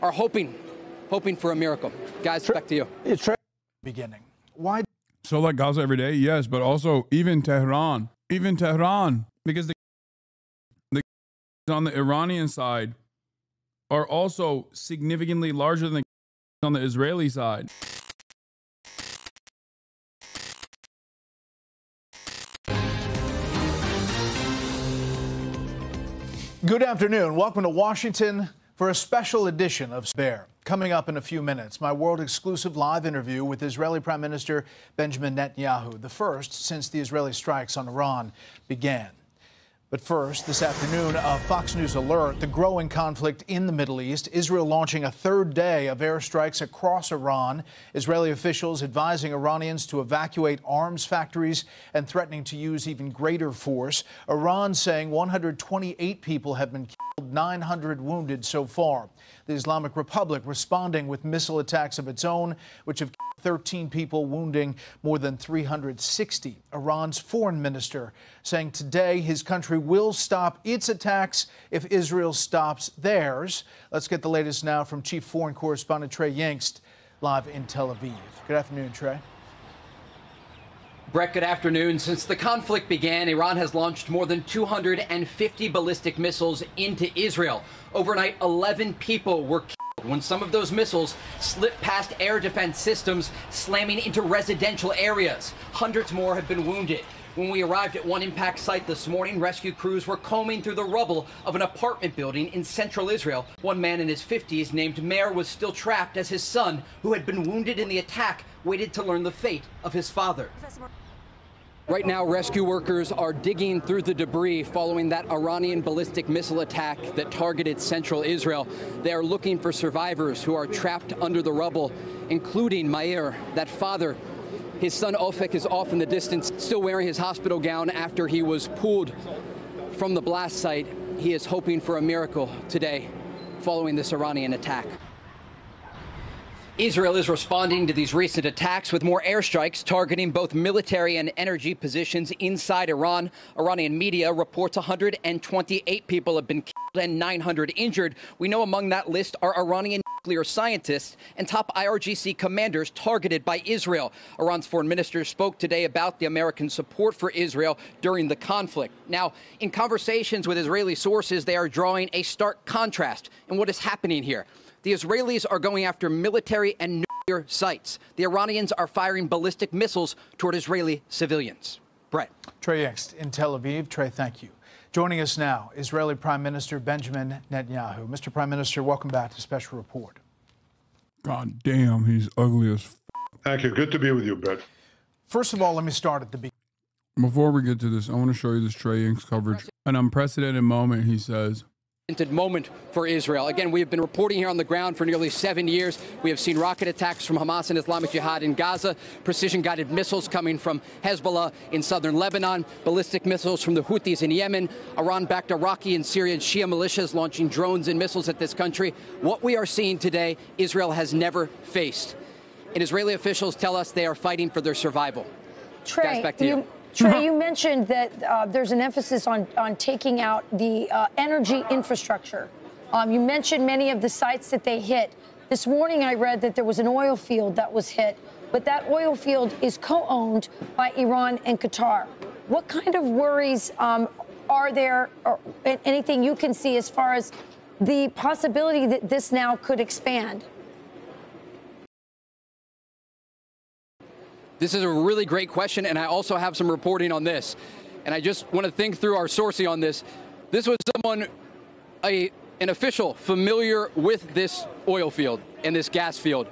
are hoping for a miracle. Guys, back to you. It's beginning. Why? So like Gaza every day, yes, but also even Tehran, because the on the Iranian side are also significantly larger than on the Israeli side. Good afternoon. Welcome to Washington for a special edition of Bear. Coming up in a few minutes, my world-exclusive live interview with Israeli Prime Minister Benjamin Netanyahu, the first since the Israeli strikes on Iran began. But first, this afternoon, a Fox News alert, the growing conflict in the Middle East, Israel launching a third day of airstrikes across Iran, Israeli officials advising Iranians to evacuate arms factories and threatening to use even greater force. Iran saying 128 people have been killed, 900 wounded so far. The Islamic Republic responding with missile attacks of its own, which have killed 13 people, wounding more than 360. Iran's foreign minister saying today his country will stop its attacks if Israel stops theirs. Let's get the latest now from Chief Foreign Correspondent Trey Yingst, live in Tel Aviv. Good afternoon, Trey. Brett, good afternoon. Since the conflict began, Iran has launched more than 250 ballistic missiles into Israel. Overnight, 11 people were killed when some of those missiles slipped past air defense systems, slamming into residential areas. Hundreds more have been wounded. When we arrived at one impact site this morning, rescue crews were combing through the rubble of an apartment building in central Israel. One man in his 50s, named Meir, was still trapped as his son, who had been wounded in the attack, waited to learn the fate of his father. Right now, rescue workers are digging through the debris following that Iranian ballistic missile attack that targeted central Israel. They are looking for survivors who are trapped under the rubble, including Meir, that father. His son Ofek is off in the distance, still wearing his hospital gown after he was pulled from the blast site. He is hoping for a miracle today following this Iranian attack. Israel is responding to these recent attacks with more airstrikes targeting both military and energy positions inside Iran. Iranian media reports 128 people have been killed and 900 injured. We know among that list are Iranian nuclear scientists and top IRGC commanders targeted by Israel. Iran's foreign minister spoke today about the American support for Israel during the conflict. Now, in conversations with Israeli sources, they are drawing a stark contrast in what is happening here. The Israelis are going after military and nuclear sites. The Iranians are firing ballistic missiles toward Israeli civilians. Brett. Trey Yingst in Tel Aviv. Trey, thank you. Joining us now, Israeli Prime Minister Benjamin Netanyahu. Mr. Prime Minister, welcome back to Special Report. God damn, he's ugly as f. Thank you. Good to be with you, Brett. First of all, let me start at the beginning. Before we get to this, I want to show you this Trey Yingst coverage. An unprecedented moment, he says. Moment for Israel. Again, we have been reporting here on the ground for nearly 7 years. We have seen rocket attacks from Hamas and Islamic Jihad in Gaza, precision-guided missiles coming from Hezbollah in southern Lebanon, ballistic missiles from the Houthis in Yemen, Iran-backed Iraqi and Syrian Shia militias launching drones and missiles at this country. What we are seeing today, Israel has never faced. And Israeli officials tell us they are fighting for their survival. Trey, guys, back to you. Trey, you mentioned that there's an emphasis on taking out the energy infrastructure. You mentioned many of the sites that they hit. This morning I read that there was an oil field that was hit, but that oil field is co-owned by Iran and Qatar. What kind of worries are there, or anything you can see as far as the possibility that this now could expand? This is a really great question, and I also have some reporting on this. And I just want to think through our sourcing on this. This was someone, an official familiar with this oil field and this gas field.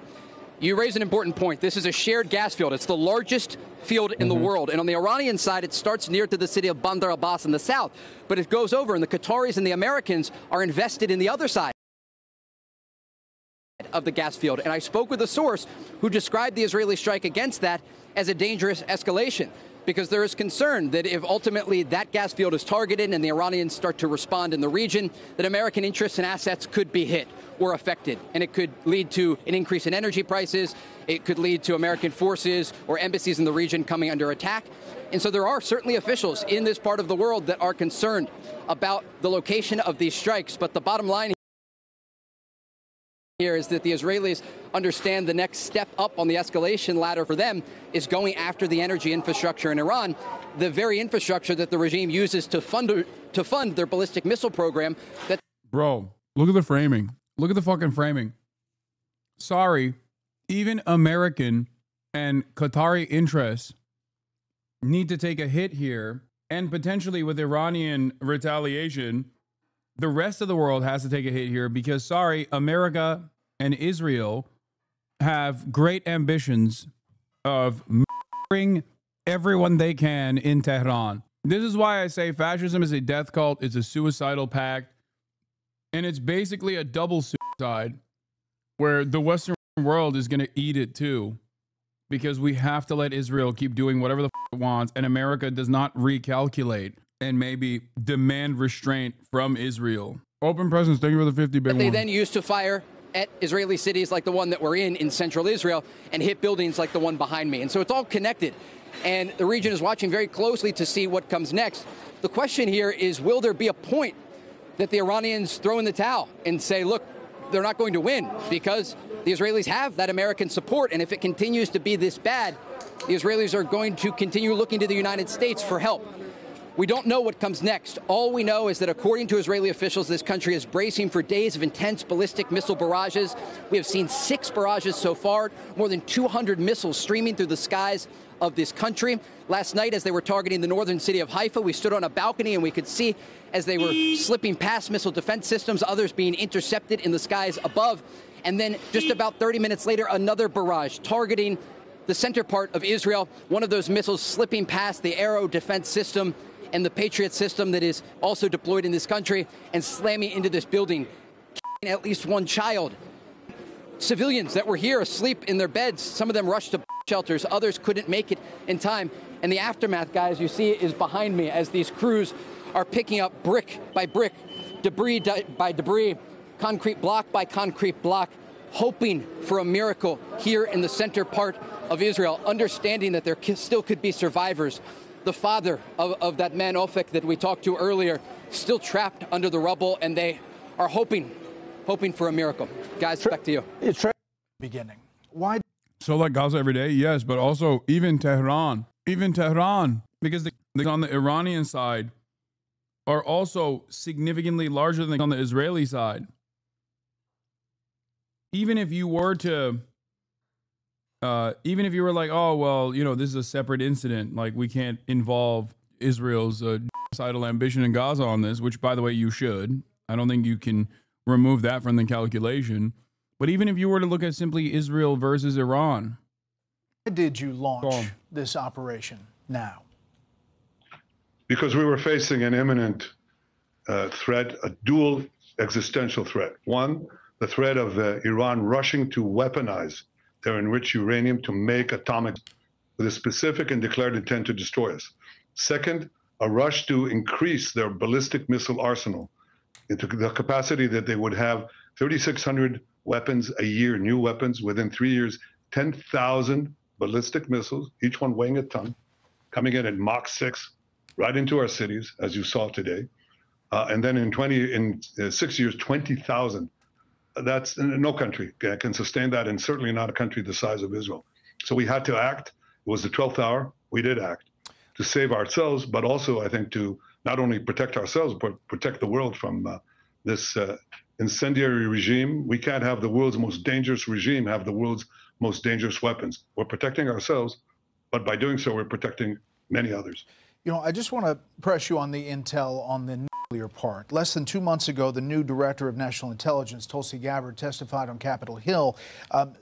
You raise an important point. This is a shared gas field. It's the largest field in the world. And on the Iranian side, it starts near to the city of Bandar Abbas in the south. But it goes over, and the Qataris and the Americans are invested in the other side of the gas field. And I spoke with a source who described the Israeli strike against that as a dangerous escalation, because there is concern that if ultimately that gas field is targeted and the Iranians start to respond in the region, that American interests and assets could be hit or affected. And it could lead to an increase in energy prices. It could lead to American forces or embassies in the region coming under attack. And so there are certainly officials in this part of the world that are concerned about the location of these strikes. But the bottom line here is that the Israelis understand the next step up on the escalation ladder for them is going after the energy infrastructure in Iran, the very infrastructure that the regime uses to fund their ballistic missile program. Bro, look at the framing. Look at the fucking framing. Sorry, even American and Qatari interests need to take a hit here, and potentially with Iranian retaliation, the rest of the world has to take a hit here because, sorry, America and Israel have great ambitions of murdering everyone they can in Tehran. This is why I say fascism is a death cult. It's a suicidal pact. And it's basically a double suicide where the Western world is going to eat it too, because we have to let Israel keep doing whatever the it wants, and America does not recalculate and maybe demand restraint from Israel. Open presence, thank you for the 50 big They one. then used to fire at Israeli cities like the one that we're in central Israel and hit buildings like the one behind me. And so it's all connected. And the region is watching very closely to see what comes next. The question here is, will there be a point that the Iranians throw in the towel and say, look, they're not going to win because the Israelis have that American support. And if it continues to be this bad, the Israelis are going to continue looking to the United States for help. We don't know what comes next. All we know is that according to Israeli officials, this country is bracing for days of intense ballistic missile barrages. We have seen 6 barrages so far, more than 200 missiles streaming through the skies of this country. Last night, as they were targeting the northern city of Haifa, we stood on a balcony and we could see as they were slipping past missile defense systems, others being intercepted in the skies above. And then just about 30 minutes later, another barrage targeting the center part of Israel, one of those missiles slipping past the Arrow defense system and the Patriot system that is also deployed in this country and slamming into this building, killing at least one child. Civilians that were here asleep in their beds, some of them rushed to shelters, others couldn't make it in time. And the aftermath, guys, you see is behind me as these crews are picking up brick by brick, debris by debris, concrete block by concrete block, hoping for a miracle here in the center part of Israel, understanding that there still could be survivors. The father of that man, Ofek, that we talked to earlier, still trapped under the rubble, and they are hoping for a miracle. Guys, back to you. Beginning. Why? So like Gaza every day, yes, but also even Tehran, because the on the Iranian side are also significantly larger than on the Israeli side. Even if you were to, even if you were like, oh, well, you know, this is a separate incident, like we can't involve Israel's genocidal ambition in Gaza on this, which, by the way, you should. I don't think you can remove that from the calculation. But even if you were to look at simply Israel versus Iran. Why did you launch this operation now? Because we were facing an imminent threat, a dual existential threat. One, the threat of Iran rushing to weaponize their enriched uranium to make atomic with a specific and declared intent to destroy us. Second, a rush to increase their ballistic missile arsenal into the capacity that they would have 3,600 weapons a year, new weapons within 3 years, 10,000 ballistic missiles, each one weighing a ton, coming in at Mach 6, right into our cities, as you saw today. And then in 6 years, 20,000. That's no country can sustain that, and certainly not a country the size of Israel. So we had to act. It was the 12th hour. We did act to save ourselves, but also, I think, to not only protect ourselves, but protect the world from this incendiary regime. We can't have the world's most dangerous regime have the world's most dangerous weapons. We're protecting ourselves, but by doing so, we're protecting many others. You know, I just want to press you on the intel on the nuclear part. Less than 2 months ago, the new director of national intelligence, Tulsi Gabbard, testified on Capitol Hill,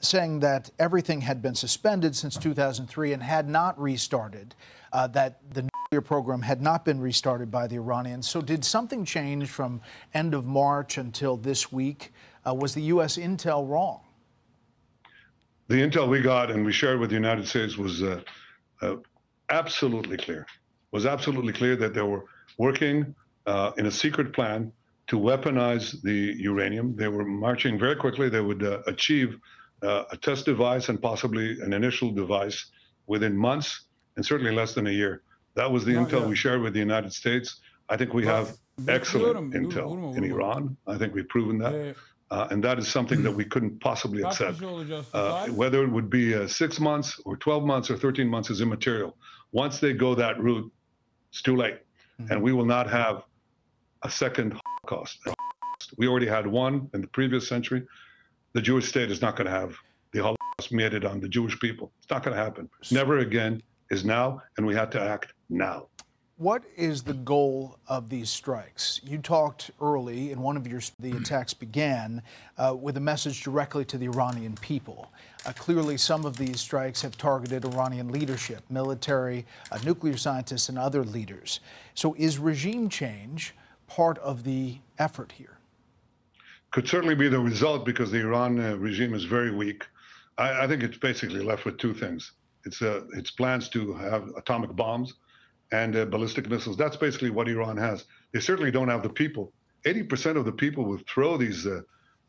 saying that everything had been suspended since 2003 and had not restarted, that the nuclear program had not been restarted by the Iranians. So did something change from end of March until this week? Was the U.S. intel wrong? The intel we got and we shared with the United States was absolutely clear. Was absolutely clear that they were working in a secret plan to weaponize the uranium. They were marching very quickly. They would achieve a test device and possibly an initial device within months and certainly less than a year. That was the intel we shared with the United States. I think we have excellent intel in Iran. I think we've proven that. And that is something that we couldn't possibly accept. Whether it would be 6 months or 12 months or 13 months is immaterial. Once they go that route, it's too late. And we will not have a second Holocaust. We already had one in the previous century. The Jewish state is not going to have the Holocaust meted on the Jewish people. It's not going to happen. Never again is now, and we had to act now. What is the goal of these strikes? You talked early in one of the attacks began with a message directly to the Iranian people. Clearly, some of these strikes have targeted Iranian leadership, military, nuclear scientists, and other leaders. So is regime change part of the effort here? Could certainly be the result because the Iran regime is very weak. I think it's basically left with two things. It's plans to have atomic bombs and ballistic missiles. That's basically what Iran has. They certainly don't have the people. 80% of the people would throw these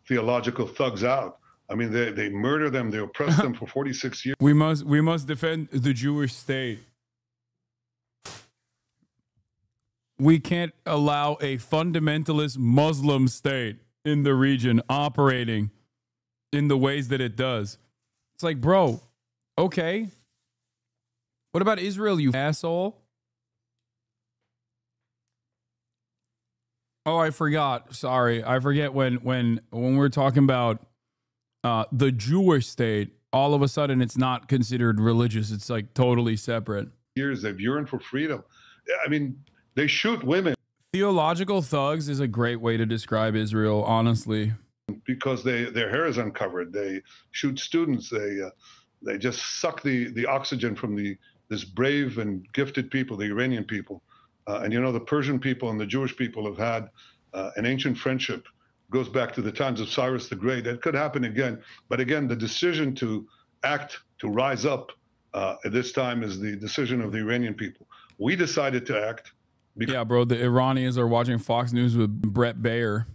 theological thugs out. I mean, they murder them, they oppress them for 46 years. We must defend the Jewish state. We can't allow a fundamentalist Muslim state in the region operating in the ways that it does. It's like, bro, okay. What about Israel, you asshole? Oh, I forgot. Sorry. I forget when we're talking about the Jewish state, all of a sudden it's not considered religious. It's like totally separate. Years they've yearned for freedom. I mean, they shoot women. Theological thugs is a great way to describe Israel, honestly. Because their hair is uncovered. They shoot students. They just suck the oxygen from this brave and gifted people, the Iranian people. And you know, the Persian people and the Jewish people have had an ancient friendship. Goes back to the times of Cyrus the Great. That could happen again. But again, the decision to act, to rise up at this time is the decision of the Iranian people. We decided to act. Yeah, bro, the Iranians are watching Fox News with Brett Baer.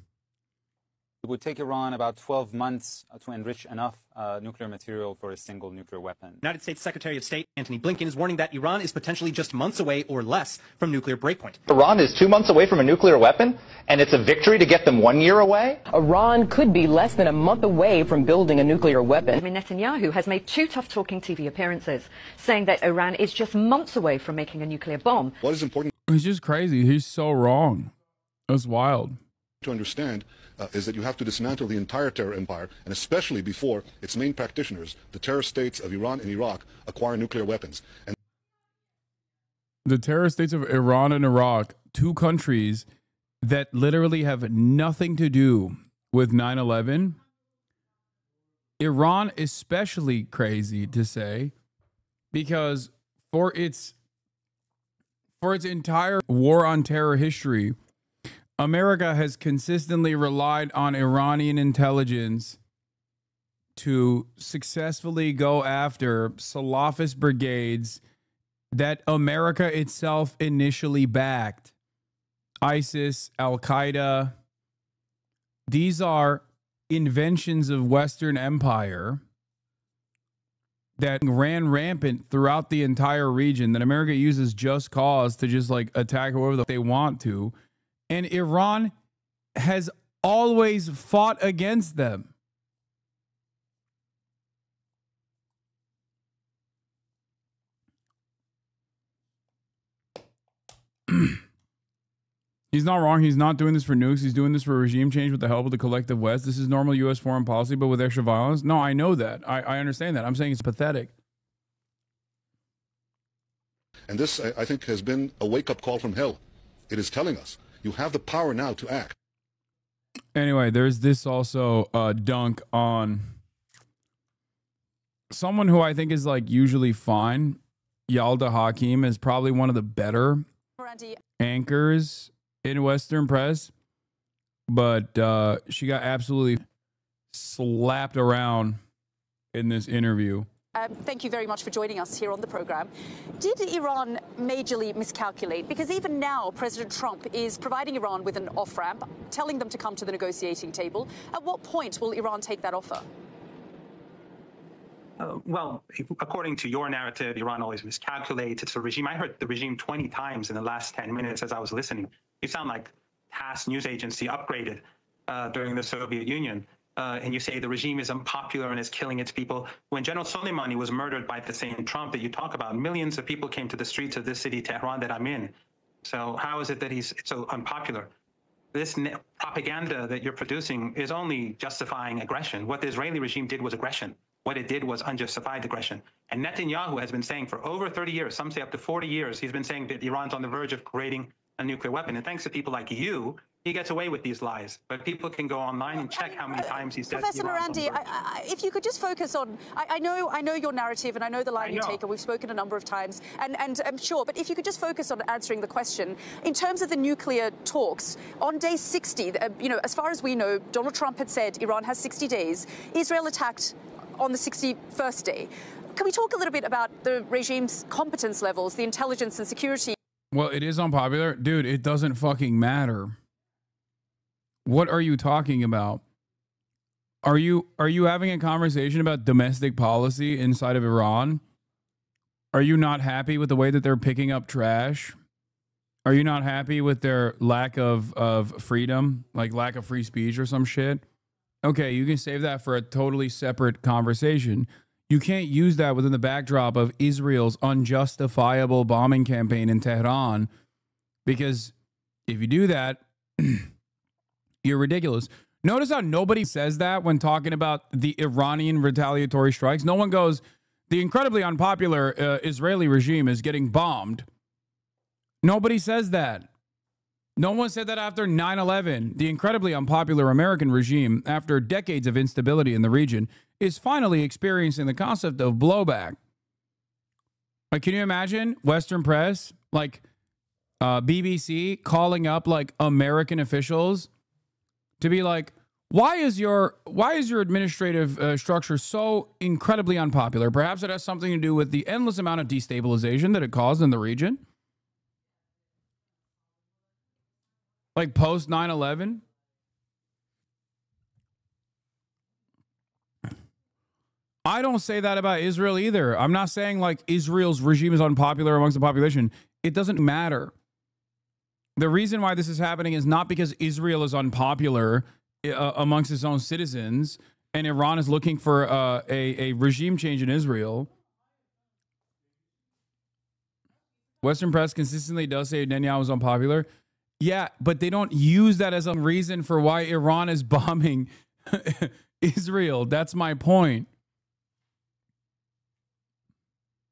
It would take Iran about 12 months to enrich enough nuclear material for a single nuclear weapon. United States Secretary of State Antony Blinken is warning that Iran is potentially just months away or less from nuclear breakpoint. Iran is 2 months away from a nuclear weapon, and it's a victory to get them 1 year away? Iran could be less than a month away from building a nuclear weapon. Netanyahu has made 2 tough-talking TV appearances, saying that Iran is just months away from making a nuclear bomb. What is important? He's just crazy. He's so wrong. That's wild. To understand is that you have to dismantle the entire terror empire, and especially before its main practitioners, the terror states of Iran and Iraq, acquire nuclear weapons. And the terror states of Iran and Iraq, 2 countries that literally have nothing to do with 9/11. Iran especially crazy to say, because for its entire war on terror history, America has consistently relied on Iranian intelligence to successfully go after Salafist brigades that America itself initially backed. ISIS, Al-Qaeda. These are inventions of Western empire that ran rampant throughout the entire region, that America uses just cause to just like attack whoever they want to. And Iran has always fought against them. He's not wrong. He's not doing this for nukes. He's doing this for regime change with the help of the collective West. This is normal U.S. foreign policy, but with extra violence. No, I know that. I understand that. I'm saying it's pathetic. And this, I think, has been a wake-up call from hell. It is telling us, you have the power now to act. Anyway, there's this also dunk on someone who I think is like usually fine. Yalda Hakim is probably one of the better anchors in Western press, but she got absolutely slapped around in this interview. Thank you very much for joining us here on the program. Did Iran majorly miscalculate? Because even now, President Trump is providing Iran with an off-ramp, telling them to come to the negotiating table. At what point will Iran take that offer? Well, according to your narrative, Iran always miscalculates. It's a regime. I heard the regime 20 times in the last 10 minutes as I was listening. You sound like TASS news agency upgraded during the Soviet Union. and you say the regime is unpopular and is killing its people. When General Soleimani was murdered by the same Trump that you talk about, millions of people came to the streets of this city, Tehran, that I'm in. So how is it that he's so unpopular? This propaganda that you're producing is only justifying aggression. What the Israeli regime did was aggression. What it did was unjustified aggression. And Netanyahu has been saying for over 30 years, some say up to 40 years, he's been saying that Iran's on the verge of creating a nuclear weapon. And thanks to people like you, he gets away with these lies. But people can go online and check how many times he said. Professor Marandi, if you could just focus on, I know your narrative and I know the line you take, and we've spoken a number of times, and I'm sure, but if you could just focus on answering the question, in terms of the nuclear talks, on day 60, as far as we know, Donald Trump had said Iran has 60 days. Israel attacked on the 61st day. Can we talk a little bit about the regime's competence levels, the intelligence and security? Well, it is unpopular. Dude, it doesn't fucking matter. What are you talking about? Are you having a conversation about domestic policy inside of Iran? Are you not happy with the way that they're picking up trash? Are you not happy with their lack of freedom, like lack of free speech or some shit? Okay, you can save that for a totally separate conversation. You can't use that within the backdrop of Israel's unjustifiable bombing campaign in Tehran, because if you do that, you're ridiculous. Notice how nobody says that when talking about the Iranian retaliatory strikes. No one goes, the incredibly unpopular Israeli regime is getting bombed. Nobody says that. No one said that after 9/11. The incredibly unpopular American regime, after decades of instability in the region, is finally experiencing the concept of blowback. Like, can you imagine Western press, like BBC, calling up like American officials to be like, why is your administrative structure so incredibly unpopular? Perhaps it has something to do with the endless amount of destabilization that it caused in the region. Like post 9/11. I don't say that about Israel either. I'm not saying like Israel's regime is unpopular amongst the population. It doesn't matter. The reason why this is happening is not because Israel is unpopular amongst its own citizens and Iran is looking for a regime change in Israel. Western press consistently does say Netanyahu is unpopular. Yeah, but they don't use that as a reason for why Iran is bombing Israel. That's my point.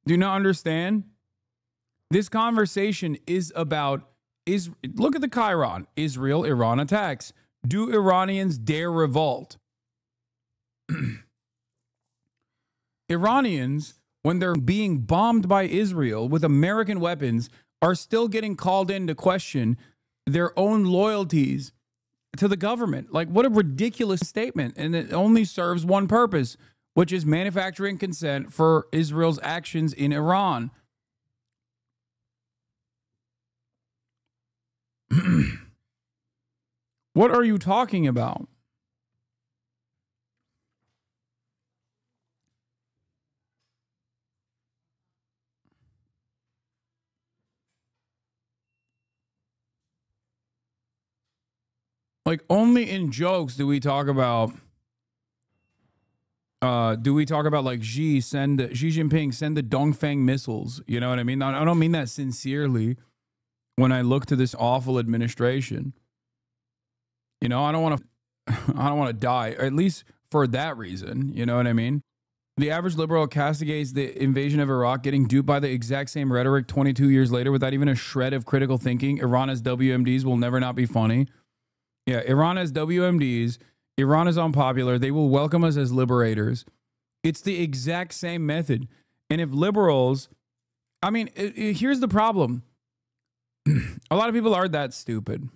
Do you not understand? This conversation is about look at the Chiron. Israel, Iran attacks. Do Iranians dare revolt? Iranians, when they're being bombed by Israel with American weapons, are still getting called in to question their own loyalties to the government. Like, what a ridiculous statement. And it only serves one purpose, which is manufacturing consent for Israel's actions in Iran. What are you talking about? Like, only in jokes do we talk about like Xi Jinping send the Dongfeng missiles. You know what I mean? I don't mean that sincerely when I look to this awful administration. You know, I don't want to die, at least for that reason. You know what I mean? The average liberal castigates the invasion of Iraq, getting duped by the exact same rhetoric 22 years later without even a shred of critical thinking. Iran as WMDs will never not be funny. Yeah, Iran as WMDs. Iran is unpopular. They will welcome us as liberators. It's the exact same method. And if liberals, I mean, here's the problem. A lot of people are that stupid.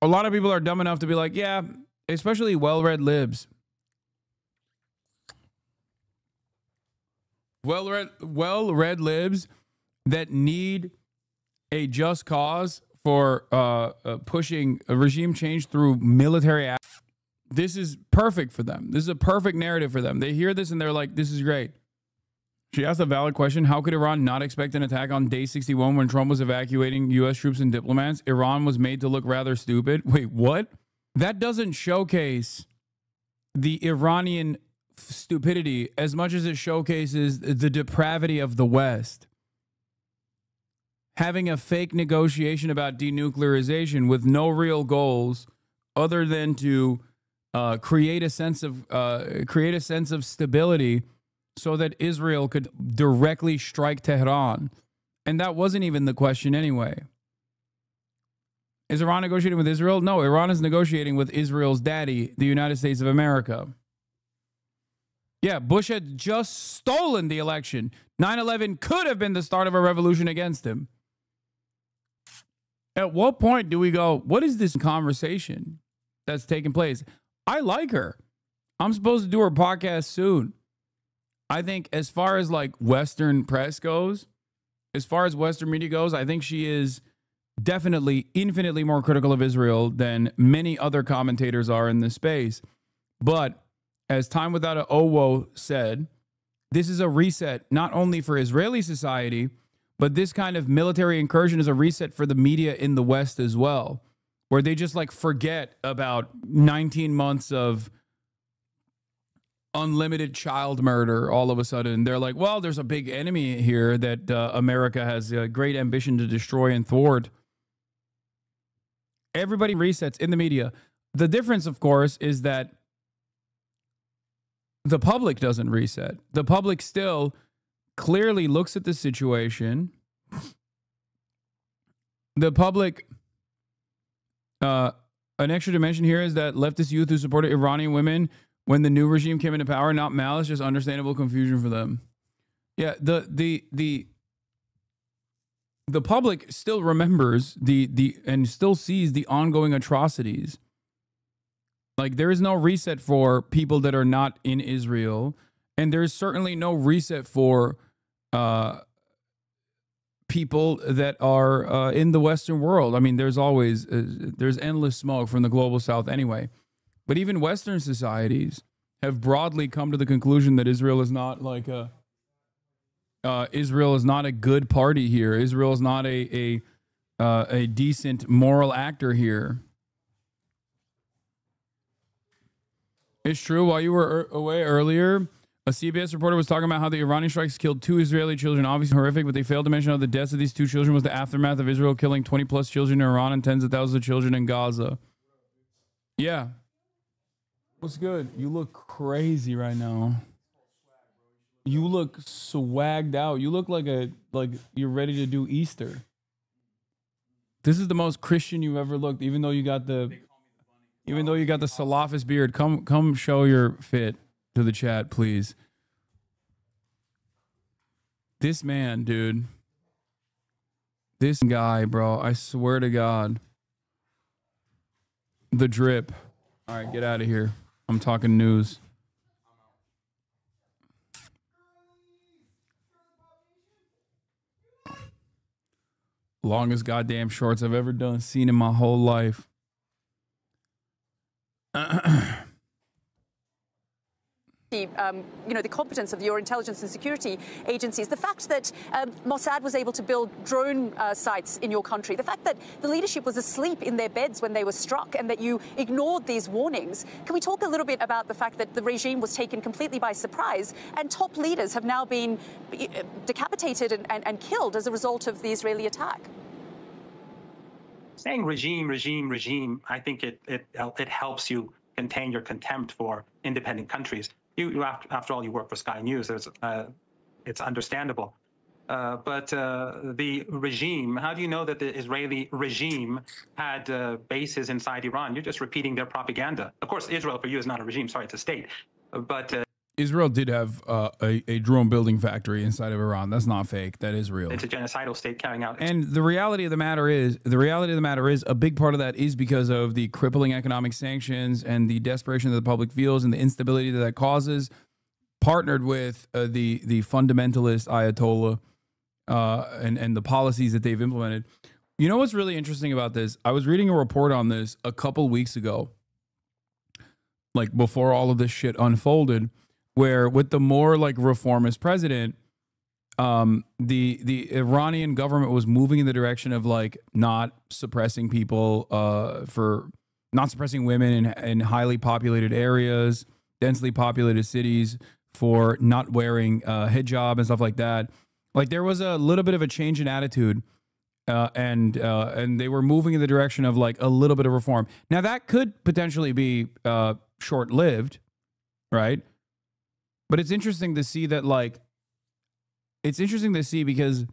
A lot of people are dumb enough to be like, yeah, especially well-read libs. Well-read libs that need a just cause for pushing a regime change through military action. This is perfect for them. This is a perfect narrative for them. They hear this and they're like, this is great. She asked a valid question. How could Iran not expect an attack on day 61 when Trump was evacuating U.S. troops and diplomats? Iran was made to look rather stupid. Wait, what? That doesn't showcase the Iranian stupidity as much as it showcases the depravity of the West. Having a fake negotiation about denuclearization with no real goals other than to create a sense of stability so that Israel could directly strike Tehran. And that wasn't even the question anyway. Is Iran negotiating with Israel? No, Iran is negotiating with Israel's daddy, the United States of America. Yeah, Bush had just stolen the election. 9/11 could have been the start of a revolution against him. At what point do we go, what is this conversation that's taking place? I like her. I'm supposed to do her podcast soon. I think as far as like Western press goes, as far as Western media goes, I think she is definitely infinitely more critical of Israel than many other commentators are in this space. But as Time Without a Owo said, this is a reset not only for Israeli society, but this kind of military incursion is a reset for the media in the West as well, where they just like forget about 19 months of unlimited child murder all of a sudden. They're like, well, there's a big enemy here that America has a great ambition to destroy and thwart. Everybody resets in the media. The difference, of course, is that the public doesn't reset. The public still clearly looks at the situation. The public, an extra dimension here is that leftist youth who supported Iranian women when the new regime came into power, not malice, just understandable confusion for them. Yeah, the public still remembers and still sees the ongoing atrocities. Like, there is no reset for people that are not in Israel, and there's certainly no reset for people that are in the Western world. I mean, there's always there's endless smoke from the global South anyway. But even Western societies have broadly come to the conclusion that Israel is not like Israel is not a good party here. Israel is not a decent moral actor here. It's true. While you were away earlier, a CBS reporter was talking about how the Iranian strikes killed 2 Israeli children. Obviously horrific, but they failed to mention how the deaths of these 2 children was the aftermath of Israel killing 20-plus children in Iran and tens of thousands of children in Gaza. Yeah. What's good? You look crazy right now. You look swagged out. You look like you're ready to do Easter. This is the most Christian you've ever looked, even though you got the Salafist beard. Come show your fit to the chat, please. This man, dude. This guy, bro. I swear to God. The drip. All right, get out of here. I'm talking news. Longest goddamn shorts I've ever seen in my whole life. The competence of your intelligence and security agencies, the fact that Mossad was able to build drone sites in your country, the fact that the leadership was asleep in their beds when they were struck and that you ignored these warnings. Can we talk a little bit about the fact that the regime was taken completely by surprise and top leaders have now been decapitated and killed as a result of the Israeli attack? Saying regime, I think it helps you contain your contempt for independent countries. You after all, you work for Sky News. It's understandable. But the regime, how do you know that the Israeli regime had bases inside Iran? You're just repeating their propaganda. Of course, Israel for you is not a regime. Sorry, it's a state. But Israel did have a drone building factory inside of Iran. That's not fake. That is real. It's a genocidal state carrying out. And the reality of the matter is, a big part of that is because of the crippling economic sanctions and the desperation that the public feels and the instability that causes, partnered with the fundamentalist Ayatollah and the policies that they've implemented. You know what's really interesting about this? I was reading a report on this a couple weeks ago, like before all of this shit unfolded, where with the more like reformist president, the Iranian government was moving in the direction of like not suppressing people, for not suppressing women in highly populated areas, densely populated cities, for not wearing hijab and stuff like that. Like there was a little bit of a change in attitude, and they were moving in the direction of like a little bit of reform. Now that could potentially be short-lived, right? But it's interesting to see that, like, it's interesting to see because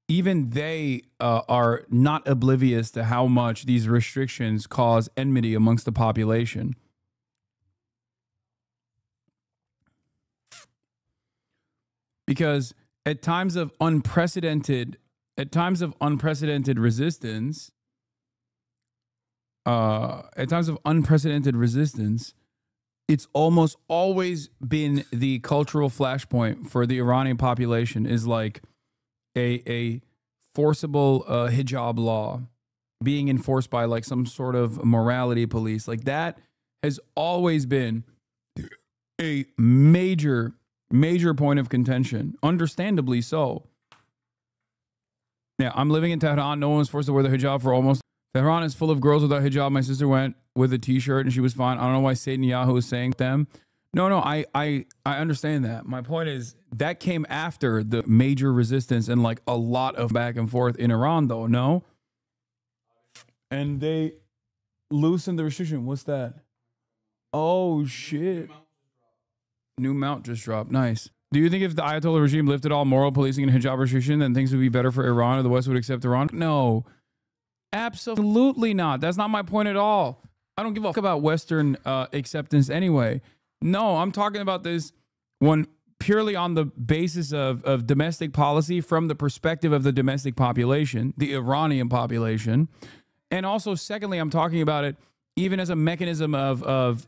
even they are not oblivious to how much these restrictions cause enmity amongst the population. Because at times of unprecedented resistance, it's almost always been the cultural flashpoint for the Iranian population is like a forcible hijab law being enforced by like some sort of morality police. Like that has always been a major point of contention, understandably so. Yeah, I'm living in Tehran. No one was forced to wear the hijab for almost. Tehran is full of girls without hijab. My sister went with a t-shirt and she was fine. I don't know why Netanyahu is saying them. No, I understand that. My point is that came after the major resistance and like a lot of back and forth in Iran, though. No, and they loosened the restriction. What's that? Oh shit! New mount just dropped. Nice. Do you think if the Ayatollah regime lifted all moral policing and hijab restriction, then things would be better for Iran or the West would accept Iran? No, absolutely not. That's not my point at all. I don't give a fuck about Western acceptance anyway. No, I'm talking about this one purely on the basis of domestic policy from the perspective of the domestic population, the Iranian population. And also, secondly, I'm talking about it even as a mechanism of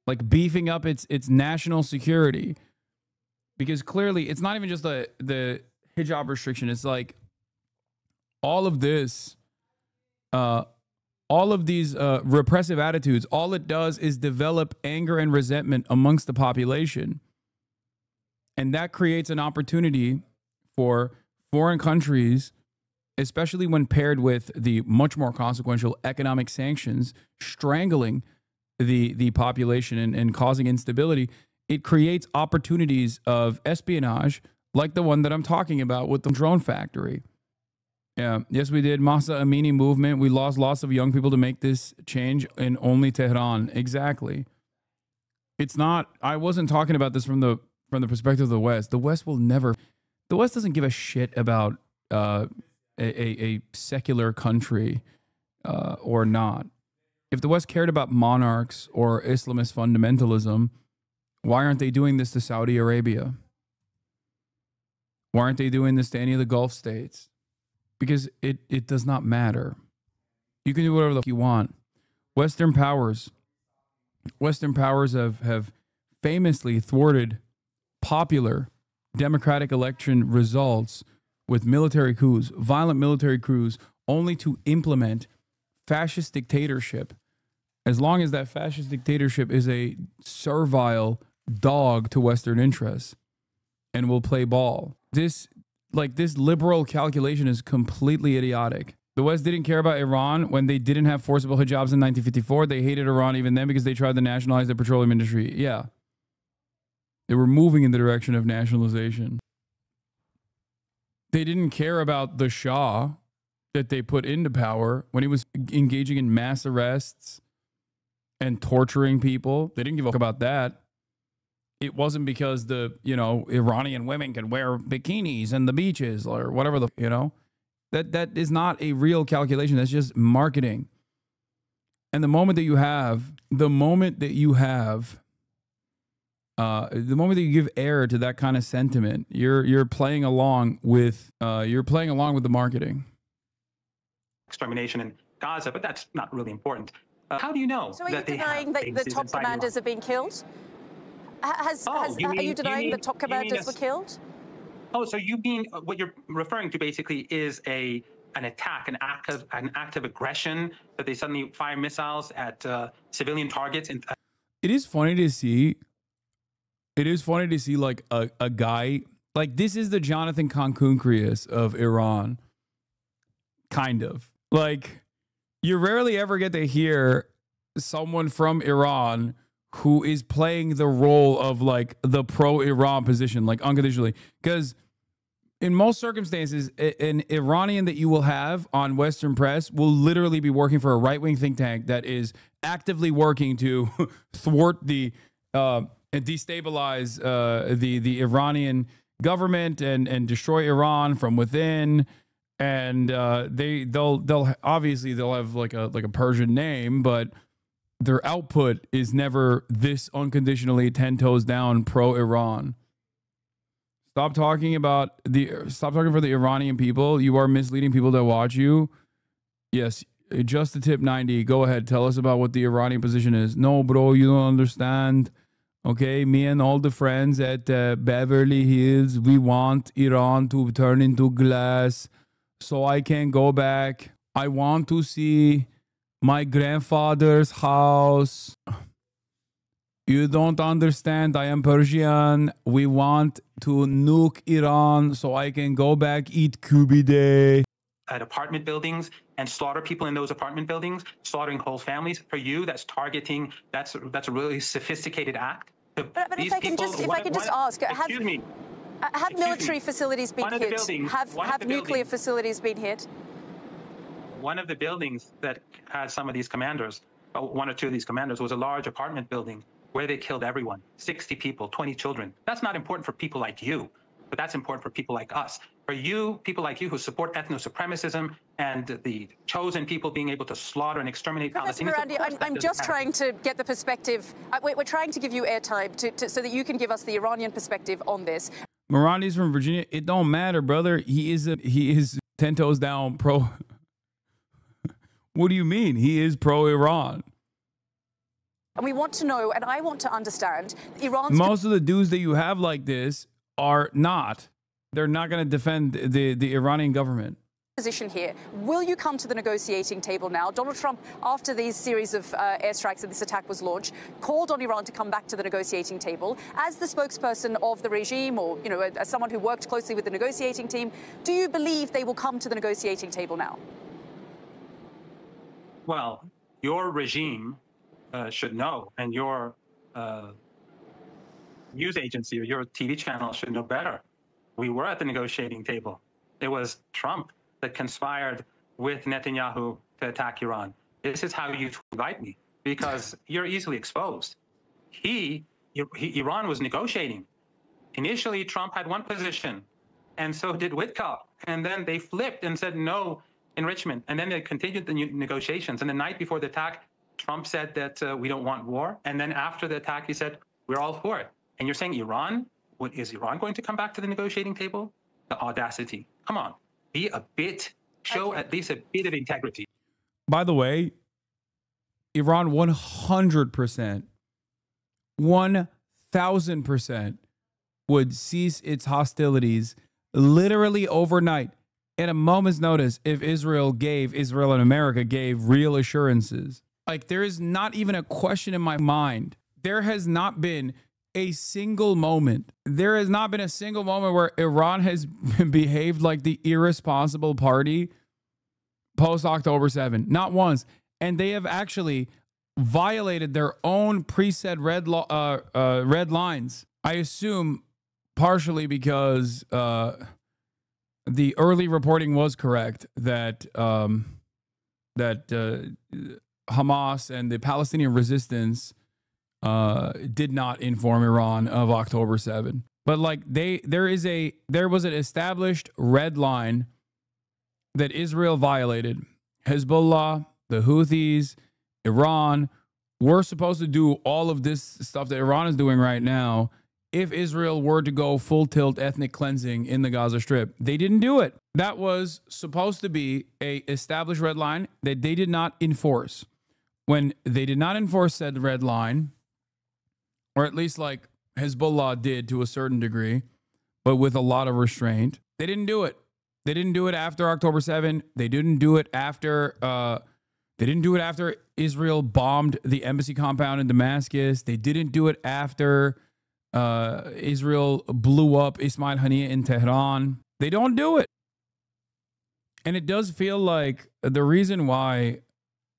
like beefing up its national security. Because clearly, it's not even just the hijab restriction. It's like all of this, all of these repressive attitudes, all it does is develop anger and resentment amongst the population. And that creates an opportunity for foreign countries, especially when paired with the much more consequential economic sanctions, strangling the population and causing instability. It creates opportunities of espionage like the one that I'm talking about with the drone factory. Yeah, yes, we did. Mahsa Amini movement. We lost lots of young people to make this change in only Tehran. Exactly. It's not, I wasn't talking about this from the perspective of the West. The West will never, the West doesn't give a shit about a secular country or not. If the West cared about monarchs or Islamist fundamentalism, why aren't they doing this to Saudi Arabia? Why aren't they doing this to any of the Gulf states? Because it does not matter. You can do whatever the fuck you want. Western powers have famously thwarted popular democratic election results with military coups, violent military coups, only to implement fascist dictatorship. As long as that fascist dictatorship is a servile dog to Western interests and will play ball. This liberal calculation is completely idiotic. The West didn't care about Iran when they didn't have forcible hijabs in 1954. They hated Iran even then because they tried to nationalize the petroleum industry. Yeah. They were moving in the direction of nationalization. They didn't care about the Shah that they put into power when he was engaging in mass arrests and torturing people. They didn't give a fuck about that. It wasn't because the, Iranian women can wear bikinis in the beaches or whatever that is not a real calculation. That's just marketing. And the moment that you give air to that kind of sentiment, you're playing along with the marketing. Extermination in Gaza, but that's not really important. How do you know? So are you denying that the top commanders are being killed? Are you denying the top commanders were killed? Oh, so what you're referring to basically is an attack, an act of aggression, that they suddenly fire missiles at civilian targets. It is funny to see like a guy Like, this is the Jonathan Concuncrius of Iran. Kind of. Like, you rarely ever get to hear someone from Iran who is playing the role of, like, the pro-Iran position, like, unconditionally. Because in most circumstances, an Iranian that you will have on Western press will literally be working for a right-wing think tank that is actively working to thwart the and destabilize the Iranian government and destroy Iran from within. And they'll obviously they'll have like a Persian name, but their output is never this unconditionally 10 toes down pro-Iran. Stop talking for the Iranian people. You are misleading people that watch you. Yes, just the tip 90. Go ahead. Tell us about what the Iranian position is. No, bro, you don't understand. Okay, me and all the friends at Beverly Hills, we want Iran to turn into glass so I can go back. I want to see my grandfather's house. You don't understand. I am Persian. We want to nuke Iran so I can go back, eat kubide. At apartment buildings and slaughter people in those apartment buildings, slaughtering whole families. For you, that's targeting. That's a really sophisticated act. But if I can just ask, have military facilities been hit? Have nuclear facilities been hit? One of the buildings that had some of these commanders, one or two of these commanders, was a large apartment building where they killed everyone, 60 people, 20 children. That's not important for people like you, but that's important for people like us. For you, people like you who support ethno-supremacism and the chosen people being able to slaughter and exterminate Palestinians. Professor Marandi, I'm just trying to get the perspective. We're trying to give you airtime so that you can give us the Iranian perspective on this. Marandi's from Virginia. It don't matter, brother. He is 10 toes down pro. What do you mean? He is pro-Iran. And we want to know, and I want to understand, Iran's... Most of the dudes that you have like this are not. They're not going to defend the Iranian government. Position here. Will you come to the negotiating table now? Donald Trump, after these series of airstrikes and this attack was launched, called on Iran to come back to the negotiating table. As the spokesperson of the regime, or as someone who worked closely with the negotiating team, do you believe they will come to the negotiating table now? Well, your regime should know, and your news agency or your TV channel should know better. We were at the negotiating table. It was Trump that conspired with Netanyahu to attack Iran. This is how you invite me, because you're easily exposed. Iran was negotiating. Initially, Trump had one position, and so did Witkoff. And then they flipped and said no enrichment. And then they continued the negotiations. And the night before the attack, Trump said that we don't want war. And then after the attack, he said, we're all for it. And you're saying Iran? Is Iran going to come back to the negotiating table? The audacity. Come on. Show at least a bit of integrity. By the way, Iran 100%, 1,000% would cease its hostilities literally overnight at a moment's notice if Israel and America gave real assurances. Like, there is not even a question in my mind. There has not been a single moment. There has not been a single moment where Iran has behaved like the irresponsible party post October 7. Not once. And they have actually violated their own preset red lines. I assume partially because the early reporting was correct that Hamas and the Palestinian resistance did not inform Iran of October 7. But like there was an established red line that Israel violated. Hezbollah, the Houthis, Iran were supposed to do all of this stuff that Iran is doing right now if Israel were to go full tilt ethnic cleansing in the Gaza Strip. They didn't do it. That was supposed to be a established red line that they did not enforce. When they did not enforce said red line, or at least like Hezbollah did to a certain degree, but with a lot of restraint, they didn't do it. They didn't do it after October 7. They didn't do it after Israel bombed the embassy compound in Damascus. They didn't do it after Israel blew up Ismail Haniyeh in Tehran. They don't do it. And it does feel like the reason why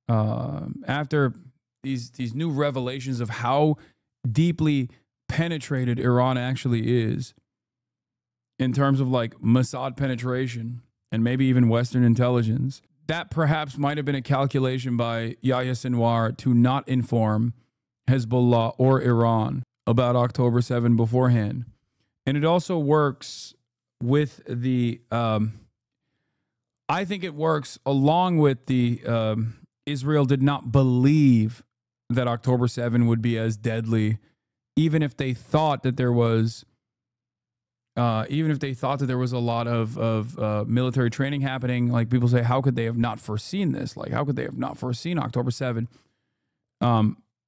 after these new revelations of how deeply penetrated Iran actually is in terms of like Mossad penetration and maybe even Western intelligence, that perhaps might have been a calculation by Yahya Sinwar to not inform Hezbollah or Iran about October 7 beforehand. And it also works with the, I think it works along with the, Israel did not believe that October 7 would be as deadly, even if they thought that there was, a lot of military training happening. Like people say, how could they have not foreseen this? Like, how could they have not foreseen October 7?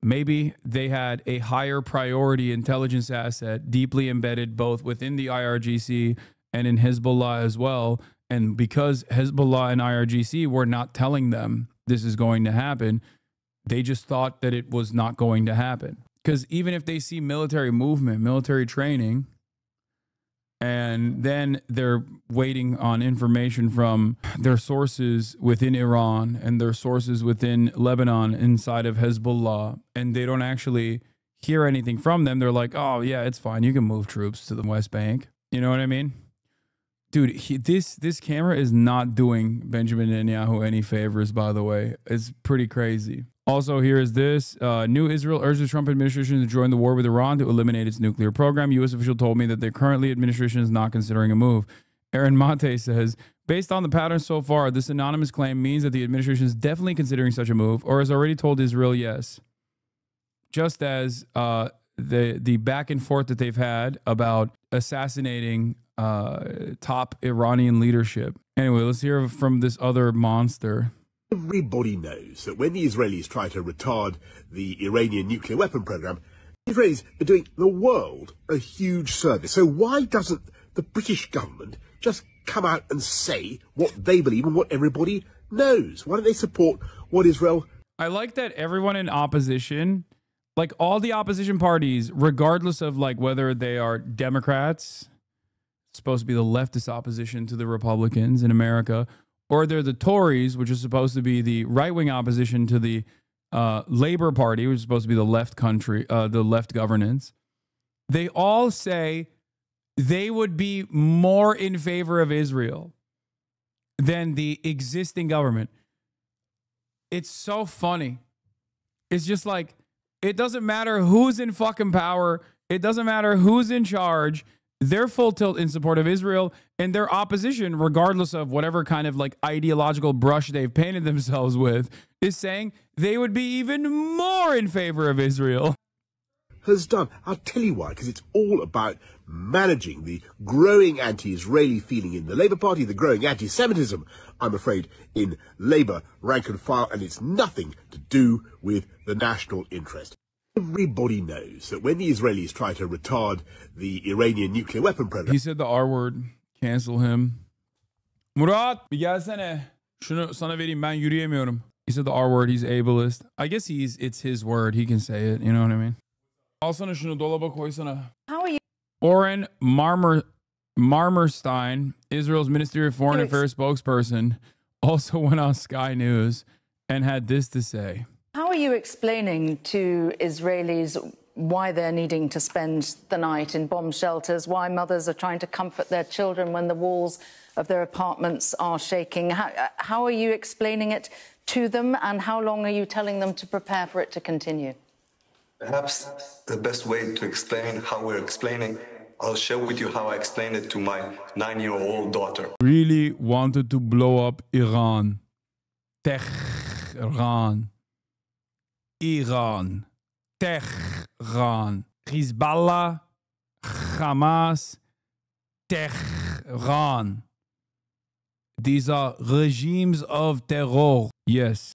Maybe they had a higher priority intelligence asset deeply embedded both within the IRGC and in Hezbollah as well. And because Hezbollah and IRGC were not telling them this is going to happen, they just thought that it was not going to happen. Because even if they see military movement, military training, and then they're waiting on information from their sources within Iran and their sources within Lebanon inside of Hezbollah, and they don't actually hear anything from them, they're like, oh, yeah, it's fine. You can move troops to the West Bank. You know what I mean? Dude, this camera is not doing Benjamin Netanyahu any favors, by the way. It's pretty crazy. Also, here is this. New Israel urged the Trump administration to join the war with Iran to eliminate its nuclear program. U.S. official told me that the currently administration is not considering a move. Aaron Mate says, based on the pattern so far, this anonymous claim means that the administration is definitely considering such a move or has already told Israel yes. Just as the back and forth that they've had about assassinating top Iranian leadership. Anyway, let's hear from this other monster. Everybody knows that when the Israelis try to retard the Iranian nuclear weapon program, the Israelis are doing the world a huge service. So why doesn't the British government just come out and say what they believe and what everybody knows? Why don't they support what Israel... I like that everyone in opposition, like all the opposition parties, regardless of like whether they are Democrats, supposed to be the leftist opposition to the Republicans in America, or they're the Tories, which is supposed to be the right-wing opposition to the Labor Party, which is supposed to be the left country, the left governance. They all say they would be more in favor of Israel than the existing government. It's so funny. It's just like, it doesn't matter who's in fucking power. It doesn't matter who's in charge. They're full tilt in support of Israel, and their opposition, regardless of whatever kind of like ideological brush they've painted themselves with, is saying they would be even more in favor of Israel. Has done. I'll tell you why, because it's all about managing the growing anti-Israeli feeling in the Labour Party, the growing anti-Semitism, I'm afraid, in Labour rank and file, and it's nothing to do with the national interest. Everybody knows that when the Israelis try to retard the Iranian nuclear weapon program... He said the R word. Cancel him. Murat, bir gelsene. Şunu sana vereyim, ben yürüyemiyorum. He said the R word. He's ableist. I guess it's his word. He can say it. You know what I mean? Alsana şunu dolaba koysana. How are you? Oren Marmerstein, Israel's Ministry of Foreign Affairs spokesperson, also went on Sky News and had this to say. How are you explaining to Israelis why they're needing to spend the night in bomb shelters, why mothers are trying to comfort their children when the walls of their apartments are shaking? How are you explaining it to them, and how long are you telling them to prepare for it to continue? Perhaps the best way to explain how we're explaining, I'll share with you how I explained it to my 9-year-old daughter. Really wanted to blow up Iran. Tehran. Iran, Tehran, Hezbollah, Hamas, Tehran. These are regimes of terror. Yes.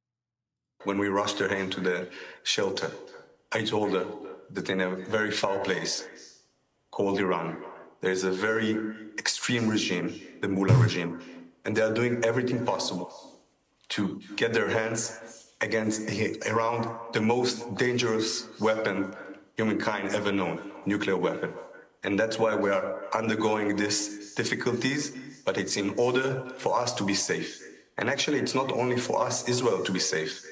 When we rushed her into the shelter, I told her that in a very foul place called Iran, there is a very extreme regime, the Mullah regime, and they are doing everything possible to get their hands around the most dangerous weapon humankind ever known, nuclear weapon. And that's why we are undergoing these difficulties, but it's in order for us to be safe. And actually, it's not only for us, Israel, to be safe.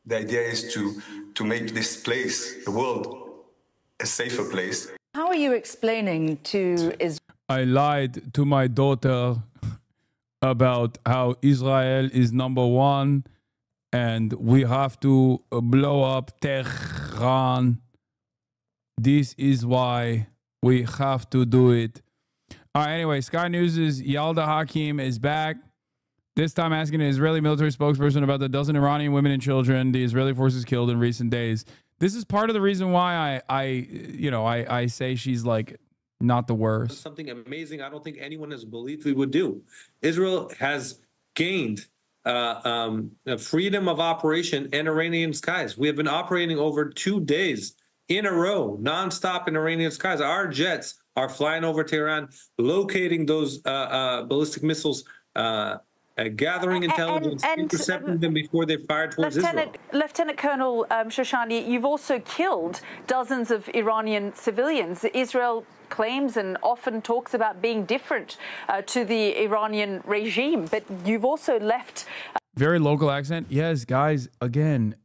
The idea is to make this place, the world, a safer place. How are you explaining to Israel? I lied to my daughter about how Israel is #1 and we have to blow up Tehran. This is why we have to do it. All right, anyway, Sky News' Yalda Hakim is back. This time asking an Israeli military spokesperson about the dozen Iranian women and children the Israeli forces killed in recent days. This is part of the reason why I say she's like not the worst. Something amazing I don't think anyone has believed we would do. Israel has gained freedom of operation in Iranian skies. We have been operating over 2 days in a row, nonstop in Iranian skies. Our jets are flying over Tehran, locating those ballistic missiles, gathering intelligence, intercepting them before they fire towards Israel. Lieutenant Colonel Shoshani, you've also killed dozens of Iranian civilians. Israel claims and often talks about being different to the Iranian regime, but you've also left... Very local accent. Yes, guys, again,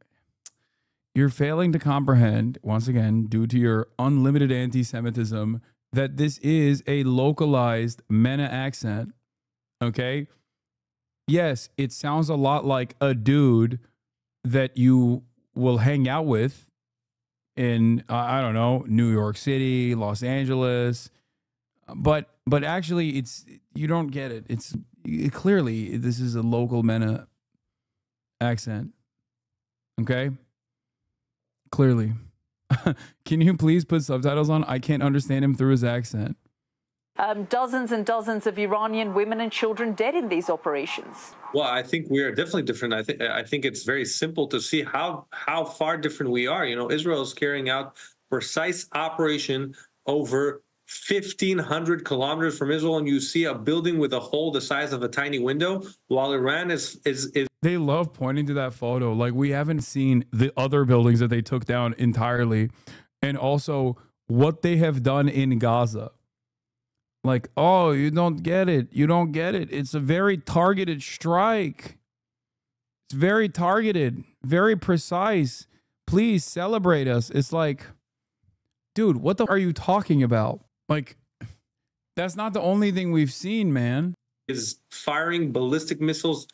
you're failing to comprehend, once again, due to your unlimited anti-Semitism, that this is a localized MENA accent, okay? Yes, it sounds a lot like a dude that you will hang out with in, I don't know, New York City, Los Angeles. But actually, you don't get it. Clearly, this is a local MENA accent. Okay? Clearly. Can you please put subtitles on? I can't understand him through his accent. Dozens and dozens of Iranian women and children dead in these operations. Well, I think we are definitely different. I think it's very simple to see how far different we are. You know, Israel is carrying out precise operation over 1,500 kilometers from Israel, and you see a building with a hole the size of a tiny window, while Iran is. They love pointing to that photo. Like, we haven't seen the other buildings that they took down entirely, and also what they have done in Gaza. Like, oh, you don't get it. You don't get it. It's a very targeted strike. It's very targeted, very precise. Please celebrate us. It's like, dude, what the are you talking about? Like, that's not the only thing we've seen, man. Is firing ballistic missiles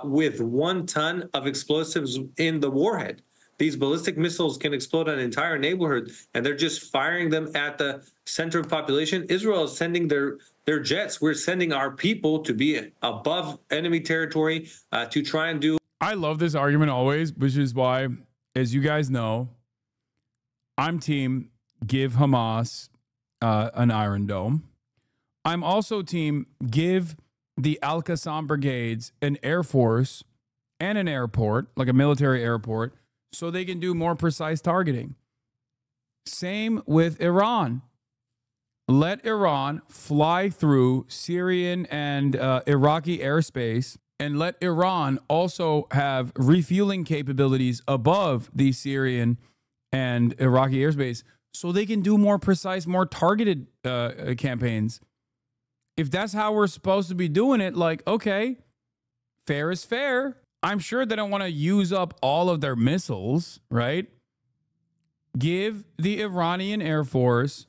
with 1 ton of explosives in the warhead. These ballistic missiles can explode an entire neighborhood, and they're just firing them at the center of population. Israel is sending their jets. We're sending our people to be above enemy territory to try and do. I love this argument always, which is why, as you guys know, I'm team give Hamas an Iron Dome. I'm also team give the Al-Qassam brigades an air force and an airport, like a military airport, so they can do more precise targeting. Same with Iran. Let Iran fly through Syrian and Iraqi airspace, and let Iran also have refueling capabilities above the Syrian and Iraqi airspace so they can do more precise, more targeted campaigns. If that's how we're supposed to be doing it, like, okay, fair is fair. I'm sure they don't want to use up all of their missiles, right? Give the Iranian Air Force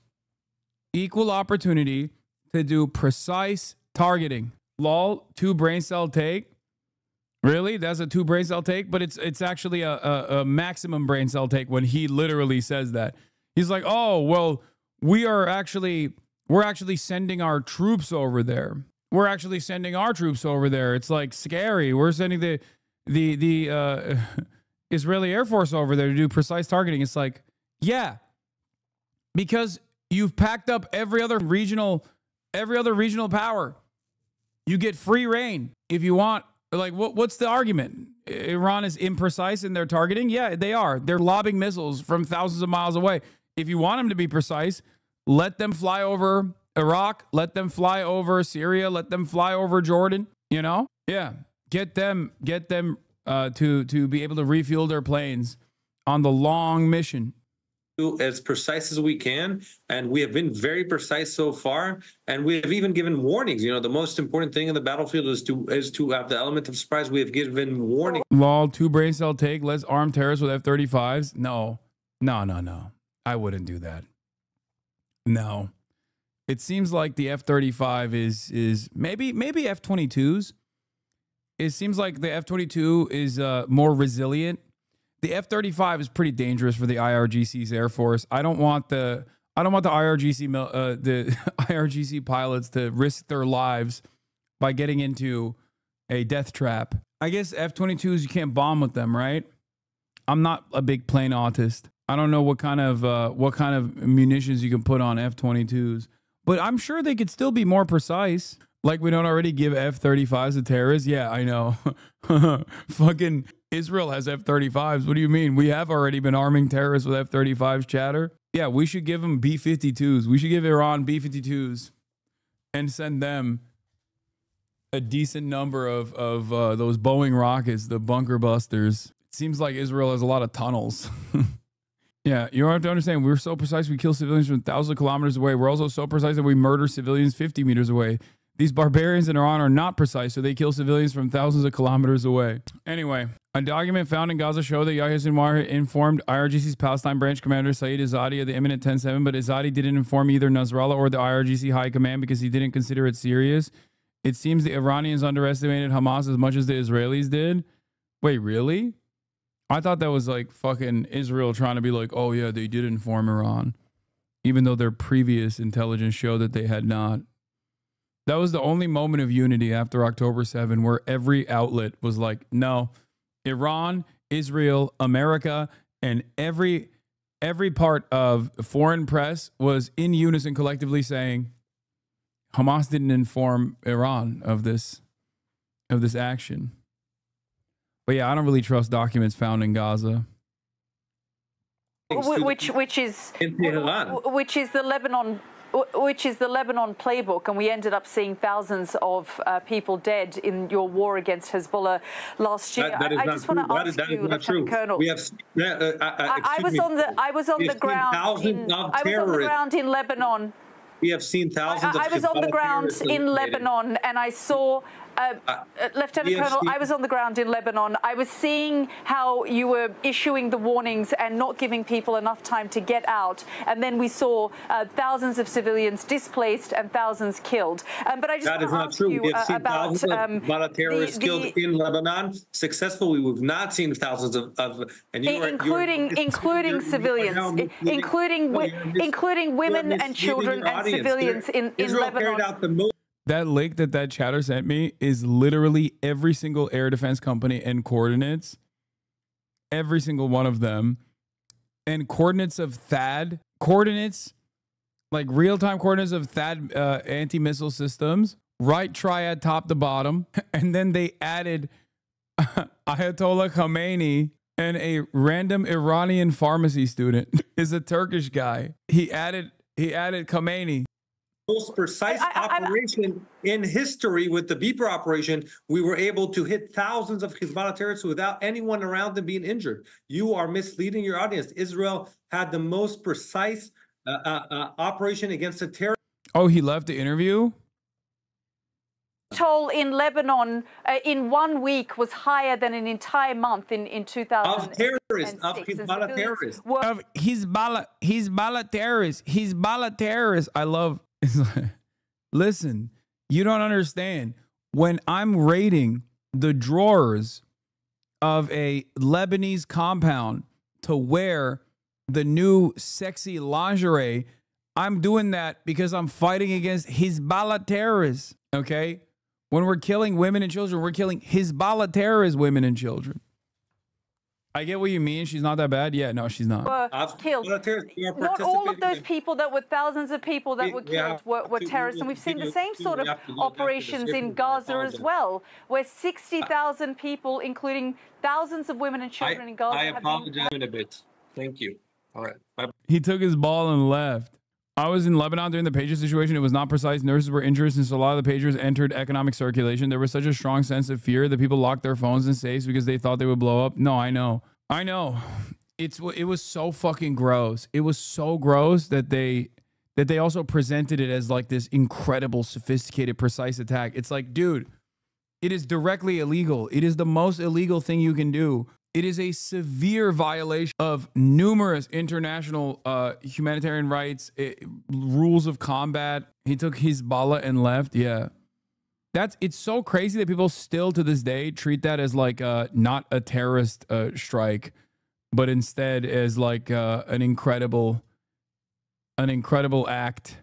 equal opportunity to do precise targeting. Lol, 2 brain cell take. Really? That's a 2 brain cell take? But it's actually a maximum brain cell take when he literally says that. He's like, oh, well, we're actually sending our troops over there. We're actually sending our troops over there. It's like scary. We're sending the Israeli Air Force over there to do precise targeting. It's like, yeah, because you've packed up every other regional power. You get free reign if you want. Like, what's the argument? Iran is imprecise in their targeting? Yeah, they are. They're lobbing missiles from thousands of miles away. If you want them to be precise, let them fly over Iraq. Let them fly over Syria. Let them fly over Jordan. You know? Yeah. Get them to be able to refuel their planes on the long mission. as precise as we can, and we have been very precise so far, and we have even given warnings. You know, the most important thing in the battlefield is to have the element of surprise. We have given warnings. Lol, 2 brain cell take. Let's arm terrorists with F-35s. No. I wouldn't do that. No. It seems like the F-35 is maybe F-22s. It seems like the F-22 is more resilient. The F-35 is pretty dangerous for the IRGC's Air Force. I don't want the IRGC pilots to risk their lives by getting into a death trap. I guess F-22s, you can't bomb with them, right? I'm not a big plane autist. I don't know what kind of munitions you can put on F-22s, but I'm sure they could still be more precise. Like we don't already give F-35s to terrorists? Yeah, I know. Fucking Israel has F-35s. What do you mean? We have already been arming terrorists with F-35s, chatter. Yeah, we should give them B-52s. We should give Iran B-52s and send them a decent number of those Boeing rockets, the bunker busters. It seems like Israel has a lot of tunnels. Yeah, you have to understand, we're so precise we kill civilians from thousands of kilometers away. We're also so precise that we murder civilians 50 meters away. These barbarians in Iran are not precise, so they kill civilians from thousands of kilometers away. Anyway, a document found in Gaza showed that Yahya Sinwar informed IRGC's Palestine branch commander Saeed Izzadi of the imminent 10-7, but Izzadi didn't inform either Nasrallah or the IRGC high command because he didn't consider it serious. It seems the Iranians underestimated Hamas as much as the Israelis did. Wait, really? I thought that was like fucking Israel trying to be like, oh yeah, they did inform Iran, even though their previous intelligence showed that they had not. That was the only moment of unity after October 7 where every outlet was like, no, Iran, Israel, America, and every part of foreign press was in unison collectively saying Hamas didn't inform Iran of this action. But yeah, I don't really trust documents found in Gaza. Which is the Lebanon playbook, and we ended up seeing thousands of people dead in your war against Hezbollah last year. I just want to ask you, Lieutenant Colonel. We have, I was on the ground in Lebanon. We have seen thousands of I was on the ground in Lebanon, and I saw Lieutenant Colonel, I was on the ground in Lebanon. I was seeing how you were issuing the warnings and not giving people enough time to get out. And then we saw thousands of civilians displaced and thousands killed. But I just that is not true. We have seen thousands of terrorists killed in Lebanon successfully. We've not seen thousands including civilians, including women and children and civilians in Lebanon. That link that chatter sent me is literally every single air defense company and coordinates. Every single one of them. And coordinates of THAAD. Coordinates, like real-time coordinates of THAAD anti-missile systems. Right triad top to bottom. And then they added Ayatollah Khamenei and a random Iranian pharmacy student is a Turkish guy. He added Khamenei. Most precise operation in history with the Beeper operation. We were able to hit thousands of Hezbollah terrorists without anyone around them being injured. You are misleading your audience. Israel had the most precise operation against a terrorist. Oh, he left the interview? Toll in Lebanon in 1 week was higher than an entire month in 2000. Of terrorists, of Hezbollah terrorists. Of Hezbollah terrorists. I love. Listen, you don't understand. When I'm raiding the drawers of a Lebanese compound to wear the new sexy lingerie, I'm doing that because I'm fighting against Hezbollah terrorists. Okay? When we're killing women and children, we're killing Hezbollah terrorist women and children. I get what you mean. She's not that bad. Yeah, no, she's not. Were killed. Not all of those people that were thousands of people that were killed were terrorists. And we've seen the same sort of operations in Gaza as well, where 60,000 people, including thousands of women and children in Gaza. I apologize a bit. Thank you. All right. Bye. He took his ball and left. I was in Lebanon during the pager situation. It was not precise. Nurses were injured since a lot of the pagers entered economic circulation. There was such a strong sense of fear that people locked their phones in safes because they thought they would blow up. No, I know. it was so fucking gross. It was so gross that they also presented it as like this incredible, sophisticated, precise attack. It's like, dude, it is directly illegal. It is the most illegal thing you can do. It is a severe violation of numerous international humanitarian rights, rules of combat. He took Hezbollah and left. Yeah. It's so crazy that people still to this day treat that as like not a terrorist strike, but instead as like an incredible act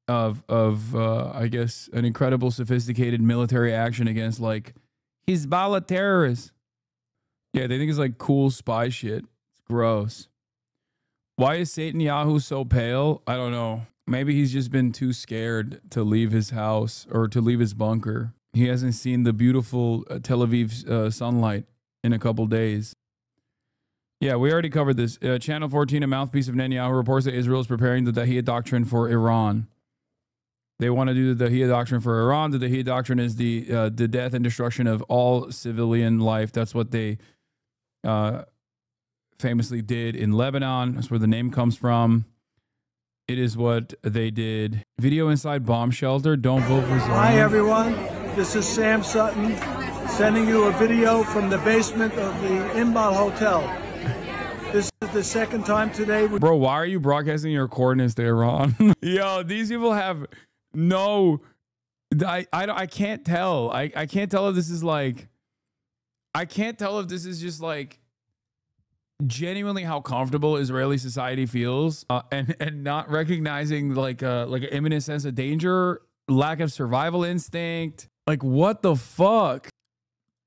of I guess an incredible sophisticated military action against like Hezbollah terrorists. Yeah, they think it's like cool spy shit. It's gross. Why is Netanyahu so pale? I don't know. Maybe he's just been too scared to leave his house or to leave his bunker. He hasn't seen the beautiful Tel Aviv sunlight in a couple days. Yeah, we already covered this. Channel 14, a mouthpiece of Netanyahu, reports that Israel is preparing the Dahiyya Doctrine for Iran. They want to do the Dahiyya Doctrine for Iran. The Dahiyya Doctrine is the death and destruction of all civilian life. That's what they famously did in Lebanon. That's where the name comes from. It is what they did. Video inside bomb shelter. Don't vote for Zion. Hi, everyone. This is Sam Sutton sending you a video from the basement of the Inbal Hotel. This is the second time today. Bro, why are you broadcasting your coordinates to Iran? Yo, these people have no... I can't tell. I can't tell if this is like... I can't tell if this is just like genuinely how comfortable Israeli society feels and not recognizing like an imminent sense of danger, lack of survival instinct. Like, what the fuck?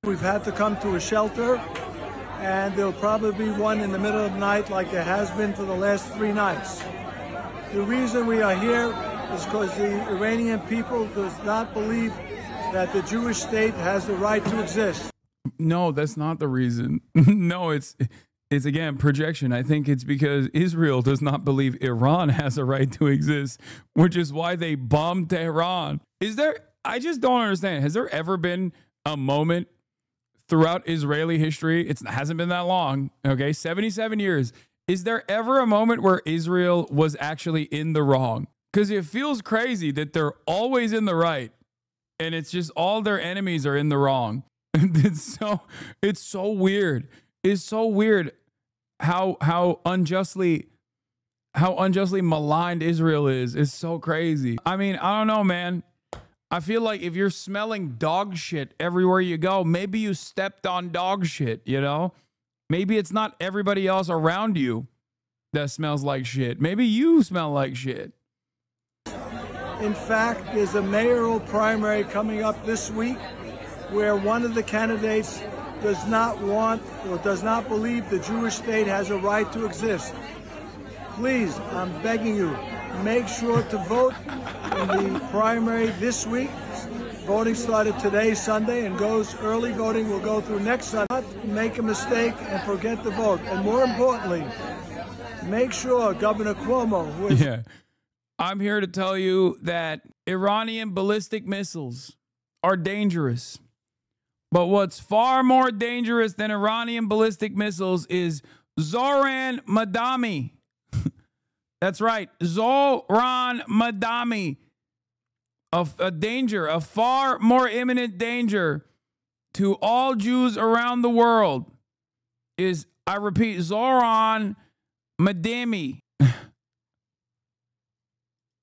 We've had to come to a shelter, and there'll probably be one in the middle of the night like there has been for the last 3 nights. The reason we are here is because the Iranian people does not believe that the Jewish state has the right to exist. No, that's not the reason. No, it's again projection. I think it's because Israel does not believe Iran has a right to exist, which is why they bombed Tehran. I just don't understand. Has there ever been a moment throughout Israeli history? It hasn't been that long. Okay, 77 years. Is there ever a moment where Israel was actually in the wrong? Because it feels crazy that they're always in the right, and it's just all their enemies are in the wrong. It's so weird. It's so weird how unjustly maligned Israel is. It's so crazy. I mean, I don't know, man. I feel like if you're smelling dog shit everywhere you go, maybe you stepped on dog shit, you know? Maybe it's not everybody else around you that smells like shit. Maybe you smell like shit. In fact, there's a mayoral primary coming up this week where one of the candidates does not want or does not believe the Jewish state has a right to exist. Please, I'm begging you, make sure to vote in the primary this week. Voting started today, Sunday, and goes early voting will go through next Sunday. Not make a mistake and forget the vote. And more importantly, make sure Governor Cuomo, who is... Yeah. I'm here to tell you that Iranian ballistic missiles are dangerous. But what's far more dangerous than Iranian ballistic missiles is Zoran Madami. That's right, Zoran Madami. A danger, a far more imminent danger to all Jews around the world is, I repeat, Zoran Madami.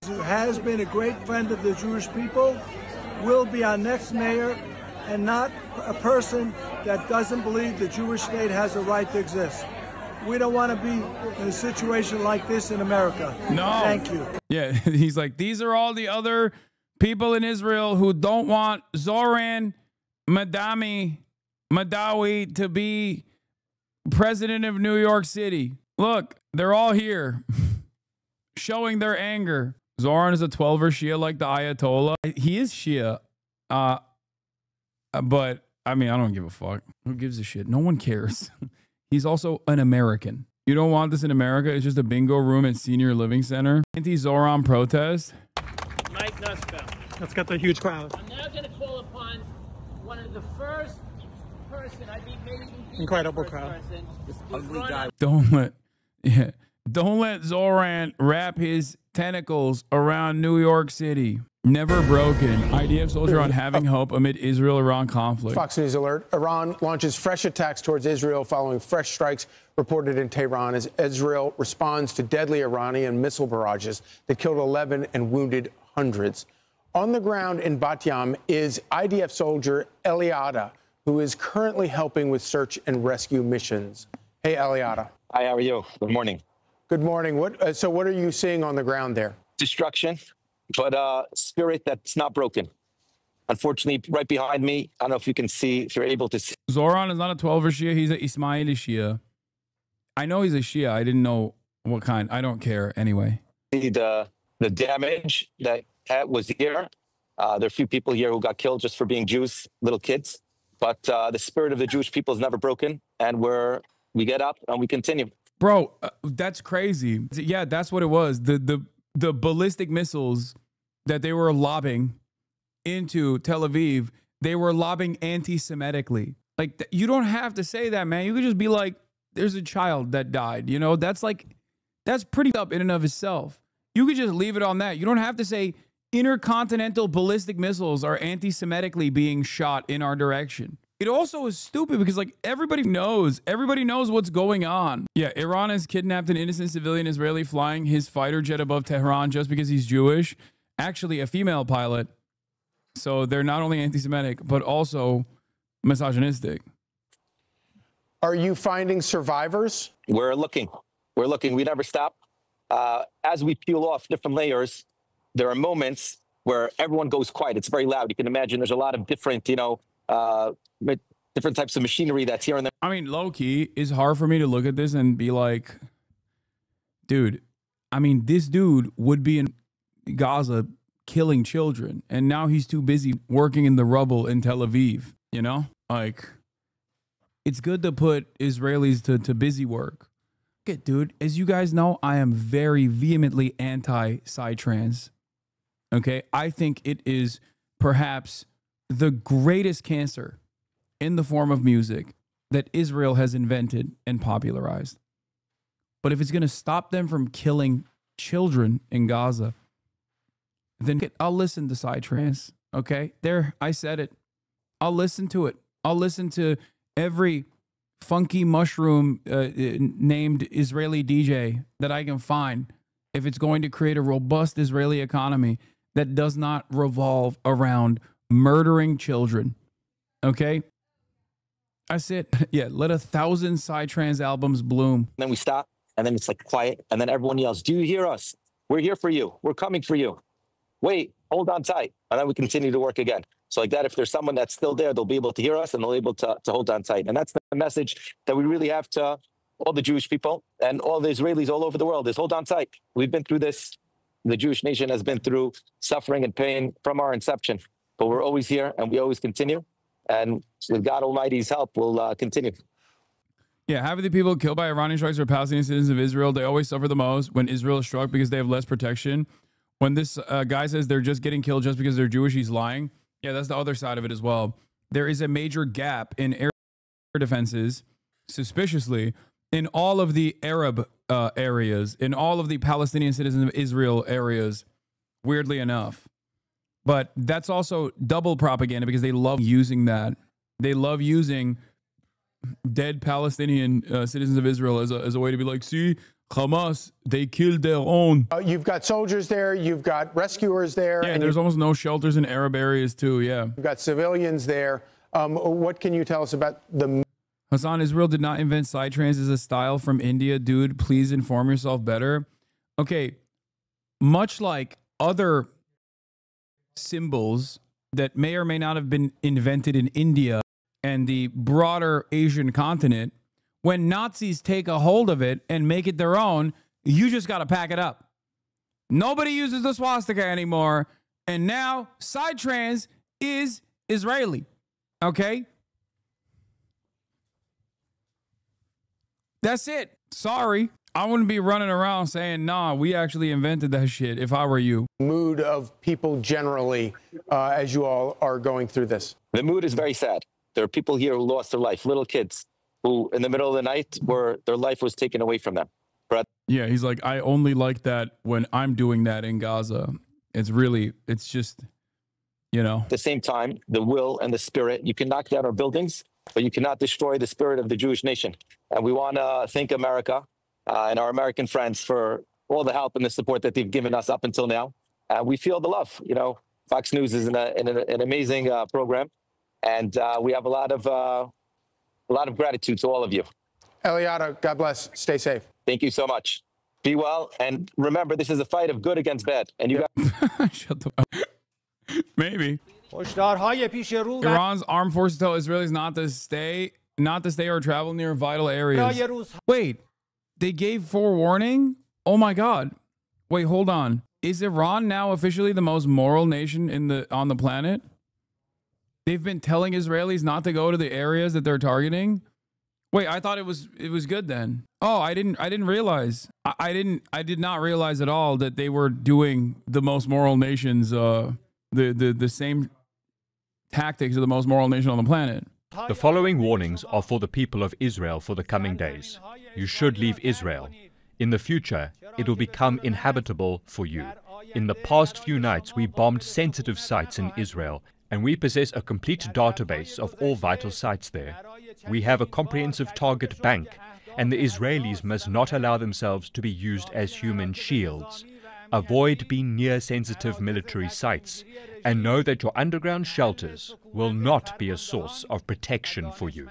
Who has been a great friend of the Jewish people, will be our next mayor, and not a person that doesn't believe the Jewish state has a right to exist. We don't want to be in a situation like this in America. No. Thank you. Yeah, he's like, these are all the other people in Israel who don't want Zoran Madawi to be president of New York City. Look, they're all here showing their anger. Zoran is a 12er Shia like the Ayatollah. He is Shia. But, I mean, I don't give a fuck. Who gives a shit? No one cares. He's also an American. You don't want this in America. It's just a bingo room at Senior Living Center. Anti-Zoran protest. Mike Nussbaum. Let's get the huge crowd. I'm now going to call upon one of the first person, I mean maybe Incredible crowd. Don't let Zoran wrap his tentacles around New York City. Never broken. IDF soldier on having hope amid Israel-Iran conflict. Fox News alert. Iran launches fresh attacks towards Israel following fresh strikes reported in Tehran as Israel responds to deadly Iranian missile barrages that killed 11 and wounded hundreds. On the ground in Bat Yam is IDF soldier Eliada, who is currently helping with search and rescue missions. Hey, Eliada. Hi, how are you? Good morning. Good morning. So what are you seeing on the ground there? Destruction, but spirit that's not broken. Unfortunately, right behind me, I don't know if you can see, if you're able to see. Zoran is not a 12er Shia. He's an Ismaili Shia. I know he's a Shia. I didn't know what kind. I don't care anyway. The damage that was here. There are a few people here who got killed just for being Jews, little kids. But the spirit of the Jewish people is never broken. And we get up and we continue. Bro, that's crazy. Yeah, that's what it was. The ballistic missiles that they were lobbing into Tel Aviv, they were lobbing anti-Semitically. Like, you don't have to say that, man. You could just be like, there's a child that died. You know, that's pretty up in and of itself. You could just leave it on that. You don't have to say intercontinental ballistic missiles are anti-Semitically being shot in our direction. It also is stupid because, like, everybody knows what's going on. Yeah, Iran has kidnapped an innocent civilian Israeli flying his fighter jet above Tehran just because he's Jewish. Actually, a female pilot. So they're not only anti-Semitic, but also misogynistic. Are you finding survivors? We're looking. We never stop. As we peel off different layers, there are moments where everyone goes quiet. It's very loud. You can imagine there's a lot of different, different types of machinery that's here and there. I mean, low key, it's hard for me to look at this and be like, dude, I mean, this dude would be in Gaza killing children, and now he's too busy working in the rubble in Tel Aviv, you know? Like, it's good to put Israelis to busy work. Okay, dude, as you guys know, I am very vehemently anti-psytrance. Okay? I think it is perhaps the greatest cancer in the form of music that Israel has invented and popularized. But if it's going to stop them from killing children in Gaza, then I'll listen to psytrance. Okay? There, I said it. I'll listen to it. I'll listen to every funky mushroom named Israeli DJ that I can find if it's going to create a robust Israeli economy that does not revolve around murdering children. Okay? That's it. Yeah, let 1,000 psytrance albums bloom. Then we stop, and then it's like quiet, and then everyone yells, "Do you hear us? We're here for you. We're coming for you. Wait, hold on tight." And then we continue to work again. So like that, if there's someone that's still there, they'll be able to hear us and they'll be able to hold on tight. And that's the message that we really have to all the Jewish people and all the Israelis all over the world is hold on tight. We've been through this. The Jewish nation has been through suffering and pain from our inception, but we're always here and we always continue. And with God Almighty's help, we'll continue. Yeah, half of the people killed by Iranian strikes are Palestinian citizens of Israel. They always suffer the most when Israel is struck because they have less protection. When this guy says they're just getting killed just because they're Jewish, he's lying. Yeah, that's the other side of it as well. There is a major gap in air defenses, suspiciously, in all of the Arab areas, in all of the Palestinian citizens of Israel areas, weirdly enough. But that's also double propaganda because they love using that. They love using dead Palestinian citizens of Israel as a way to be like, see, Hamas, they killed their own. You've got soldiers there. You've got rescuers there. Yeah, and there's almost no shelters in Arab areas too, yeah. You've got civilians there. What can you tell us about the... Hasan, Israel did not invent psytrance as a style from India. Dude, please inform yourself better. Okay, much like other symbols that may or may not have been invented in India and the broader Asian continent, when Nazis take a hold of it and make it their own, you just got to pack it up. Nobody uses the swastika anymore. And now psytrance is Israeli. Okay? That's it. Sorry. I wouldn't be running around saying, nah, we actually invented that shit if I were you. Mood of people generally as you all are going through this? The mood is very sad. There are people here who lost their life, little kids. who in the middle of the night their life was taken away from them. Yeah, he's like, I only like that when I'm doing that in Gaza. It's just, you know. At the same time, the will and the spirit, you can knock down our buildings, but you cannot destroy the spirit of the Jewish nation. And we want to thank America and our American friends for all the help and the support that they've given us up until now. We feel the love. You know, Fox News is an amazing program, and we have a lot of gratitude to all of you. Eliada, God bless. Stay safe. Thank you so much. Be well, and remember, this is a fight of good against bad. And you got shut the maybe. Iran's armed forces tell Israelis not to stay or travel near vital areas. Wait, they gave forewarning? Oh my God. Wait, hold on. Is Iran now officially the most moral nation on the planet? They've been telling Israelis not to go to the areas that they're targeting. Wait, I thought it was good then. Oh, I didn't realize. I did not realize at all that they were doing the most moral nations the same tactics of the most moral nation on the planet. The following warnings are for the people of Israel for the coming days. You should leave Israel. In the future, it will become inhabitable for you. In the past few nights, we bombed sensitive sites in Israel, and we possess a complete database of all vital sites there. We have a comprehensive target bank, and the Israelis must not allow themselves to be used as human shields. Avoid being near sensitive military sites, and know that your underground shelters will not be a source of protection for you.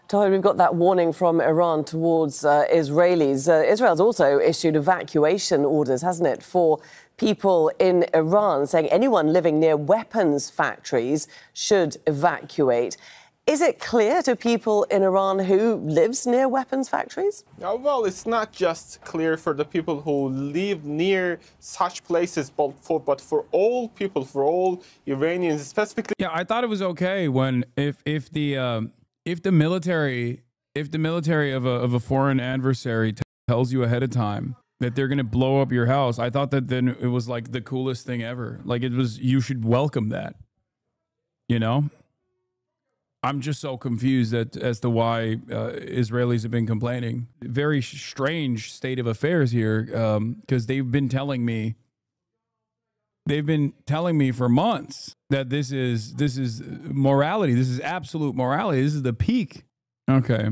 Tahir, we've got that warning from Iran towards Israelis. Israel's also issued evacuation orders, hasn't it, for people in Iran, saying anyone living near weapons factories should evacuate. Is it clear to people in Iran who lives near weapons factories? Well, it's not just clear for the people who live near such places, but for all people, for all Iranians, specifically. Yeah, I thought it was okay when if the military of a foreign adversary tells you ahead of time that they're going to blow up your house. I thought that then it was like the coolest thing ever. Like you should welcome that. You know. I'm just so confused as to why Israelis have been complaining. Very strange state of affairs here, because they've been telling me for months that this is morality. This is absolute morality. This is the peak. Okay.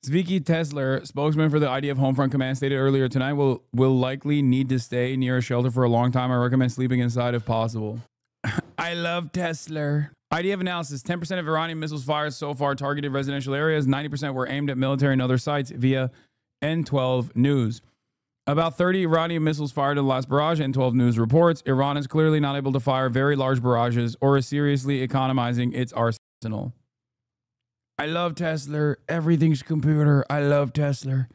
Zviki Tesler, spokesman for the IDF Homefront Command, stated earlier tonight, will likely need to stay near a shelter for a long time. I recommend sleeping inside if possible. I love Tesler. IDF analysis, 10% of Iranian missiles fired so far targeted residential areas. 90% were aimed at military and other sites via N12 News. About 30 Iranian missiles fired in the last barrage, N12 News reports. Iran is clearly not able to fire very large barrages or is seriously economizing its arsenal. I love Tesla. Everything's computer. I love Tesla.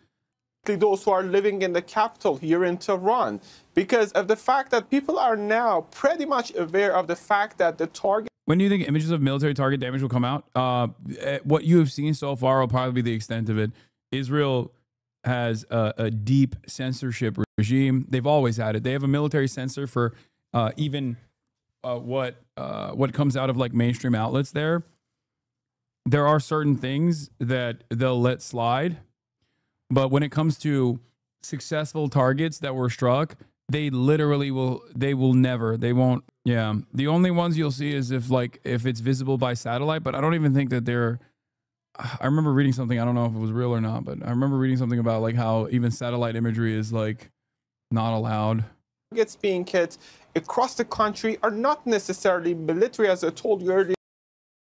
Those who are living in the capital here in Tehran, because of the fact that people are now pretty much aware of the fact that the target. When do you think images of military target damage will come out? What you have seen so far will probably be the extent of it. Israel has a deep censorship regime. They've always had it. They have a military censor for even what comes out of like mainstream outlets there. There are certain things that they'll let slide. But when it comes to successful targets that were struck, they literally won't. Yeah. The only ones you'll see is if it's visible by satellite, but I don't even think that they're, I remember reading something, I don't know if it was real or not, but I remember reading something about like how even satellite imagery is like not allowed. Targets being hit across the country are not necessarily military, as I told you earlier.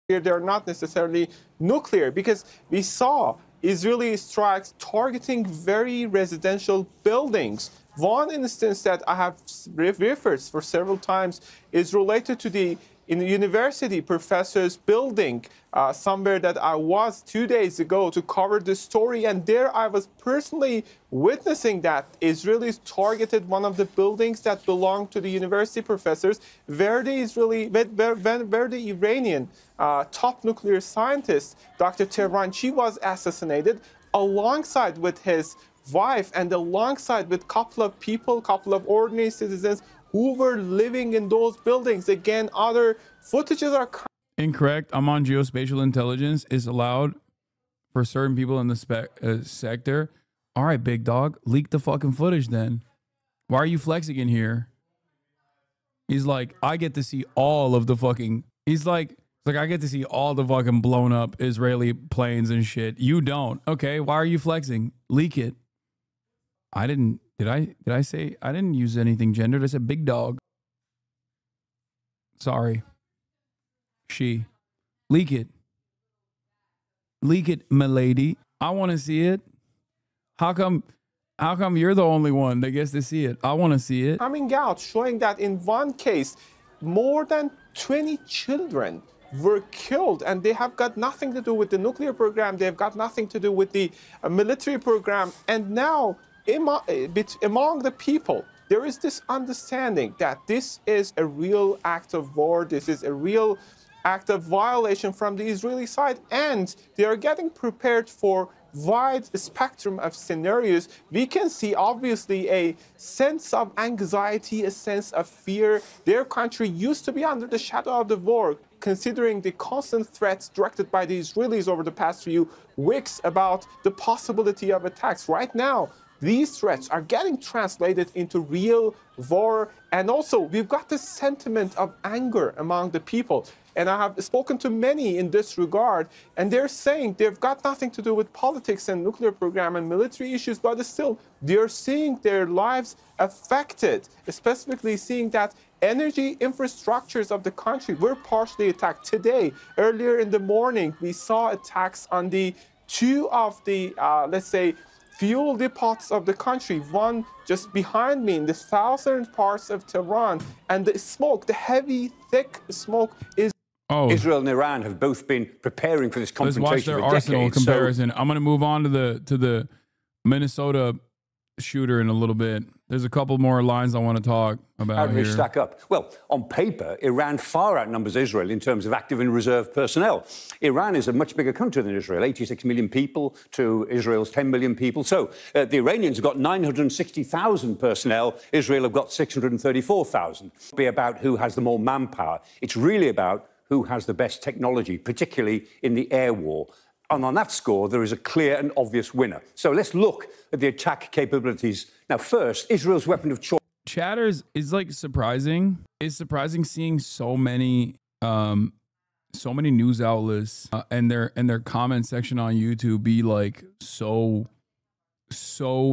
They're not necessarily nuclear, because we saw Israeli strikes targeting very residential buildings. One instance that I have referred for several times is related to the university professor's building, somewhere that I was 2 days ago to cover the story, and there I was personally witnessing that Israelis targeted one of the buildings that belonged to the university professors, where the Iranian top nuclear scientist, Dr. Tehranchi, was assassinated alongside with his wife and alongside with a couple of people, couple of ordinary citizens who were living in those buildings. Again, other footages are incorrect. I'm on geospatial intelligence is allowed for certain people in the sector. All right, big dog, leak the fucking footage then. Why are you flexing in here? He's like, I get to see all of the fucking... He's like, I get to see all the fucking blown up Israeli planes and shit. You don't. Okay, why are you flexing? Leak it. I didn't... Did I say... I didn't use anything gendered. I said big dog. Sorry. She. Leak it. Leak it, milady. I want to see it. How come you're the only one that gets to see it? I want to see it. Coming out showing that in one case, more than 20 children were killed, and they have got nothing to do with the nuclear program. They've got nothing to do with the military program. And now, among the people, there is this understanding that this is a real act of war. This is a real act of violation from the Israeli side, and they are getting prepared for wide spectrum of scenarios. We can see obviously a sense of anxiety, a sense of fear. Their country used to be under the shadow of the war, considering the constant threats directed by the Israelis over the past few weeks about the possibility of attacks. Right now, these threats are getting translated into real war. And also, we've got this sentiment of anger among the people. And I have spoken to many in this regard, and they're saying they've got nothing to do with politics and nuclear program and military issues, but still, they're seeing their lives affected, specifically seeing that energy infrastructures of the country were partially attacked. Today, earlier in the morning, we saw attacks on the two of the, let's say, fuel depots of the country, one just behind me in the southern parts of Tehran, and the smoke, the heavy, thick smoke is... Oh. Israel and Iran have both been preparing for this confrontation. Let's watch their for arsenal decades, comparison. I'm going to move on to the Minnesota shooter in a little bit. There's a couple more lines I want to talk about How do here. they stack up? Well, on paper, Iran far outnumbers Israel in terms of active and reserve personnel. Iran is a much bigger country than Israel, 86 million people to Israel's 10 million people. So the Iranians have got 960,000 personnel. Israel have got 634,000. It'll be about who has the more manpower. It's really about who has the best technology, particularly in the air war. And on that score, there is a clear and obvious winner. So let's look at the attack capabilities. Now, first, Israel's weapon of choice. Chatters is like surprising. It's surprising seeing so many news outlets and their comment section on YouTube be like so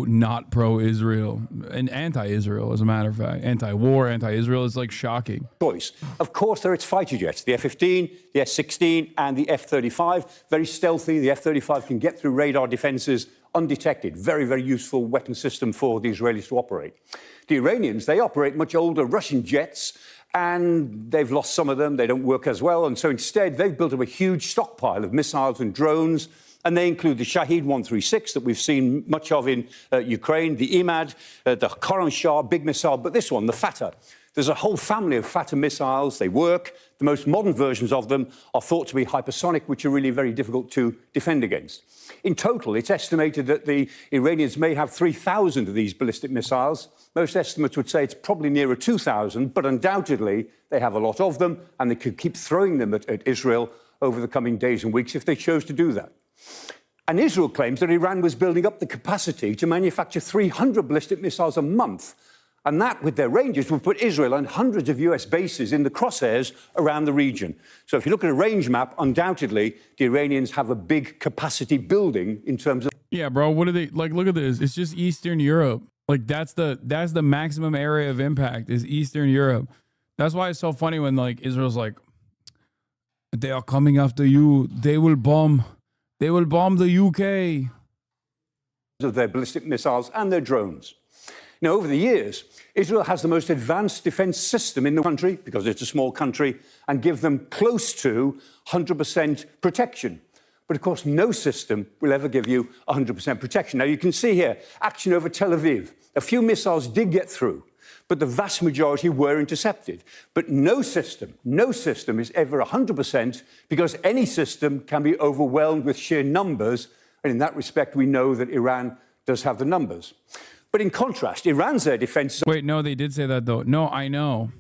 not pro-Israel and anti-Israel, as a matter of fact. Anti-war, anti-Israel is like shocking. Choice. Of course, there are its fighter jets, the F-15, the F-16, and the F-35. Very stealthy. The F-35 can get through radar defenses undetected. Very, very useful weapon system for the Israelis to operate. The Iranians, they operate much older Russian jets, and they've lost some of them. They don't work as well. And so instead, they've built up a huge stockpile of missiles and drones. And they include the Shahed 136 that we've seen much of in Ukraine, the Imad, the Khorram Shah, big missile, but this one, the Fatah. There's a whole family of Fatah missiles. They work. The most modern versions of them are thought to be hypersonic, which are really very difficult to defend against. In total, it's estimated that the Iranians may have 3,000 of these ballistic missiles. Most estimates would say it's probably nearer 2,000, but undoubtedly they have a lot of them, and they could keep throwing them at Israel over the coming days and weeks if they chose to do that. And Israel claims that Iran was building up the capacity to manufacture 300 ballistic missiles a month. And that, with their ranges, would put Israel and hundreds of US bases in the crosshairs around the region. So if you look at a range map, undoubtedly, the Iranians have a big capacity building in terms of... Yeah, bro, what are they... Like, look at this. It's just Eastern Europe. Like, that's the maximum area of impact is Eastern Europe. That's why it's so funny when, like, Israel's like, they are coming after you. They will bomb the UK. Of their ballistic missiles and their drones. Now, over the years, Israel has the most advanced defense system in the country, because it's a small country, and give them close to 100% protection. But, of course, no system will ever give you 100% protection. Now, you can see here, action over Tel Aviv. A few missiles did get through, but the vast majority were intercepted. But no system is ever 100%, because any system can be overwhelmed with sheer numbers. And in that respect, we know that Iran does have the numbers. But in contrast, Iran's air defense... Wait, no, they did say that, though. No, I know.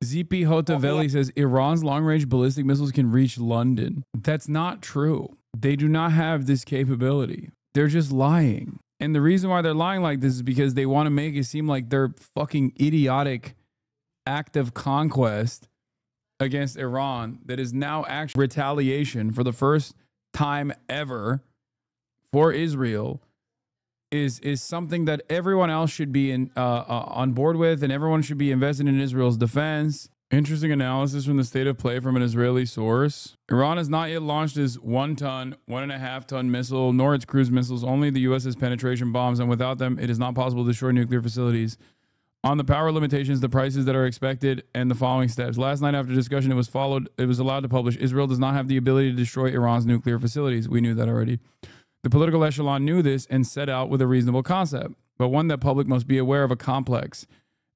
ZP Hotavelli says Iran's long-range ballistic missiles can reach London. That's not true. They do not have this capability. They're just lying. And the reason why they're lying like this is because they want to make it seem like their fucking idiotic act of conquest against Iran that is now actually retaliation for the first time ever for Israel is something that everyone else should be on board with, and everyone should be invested in Israel's defense. Interesting analysis from the state of play from an Israeli source. Iran has not yet launched its 1 ton, 1.5 ton missile, nor its cruise missiles. Only the U.S.'s penetration bombs, and without them, it is not possible to destroy nuclear facilities. On the power limitations, the prices that are expected, and the following steps. Last night, after discussion, it was allowed to publish. Israel does not have the ability to destroy Iran's nuclear facilities. We knew that already. The political echelon knew this and set out with a reasonable concept, but one that public must be aware of a complex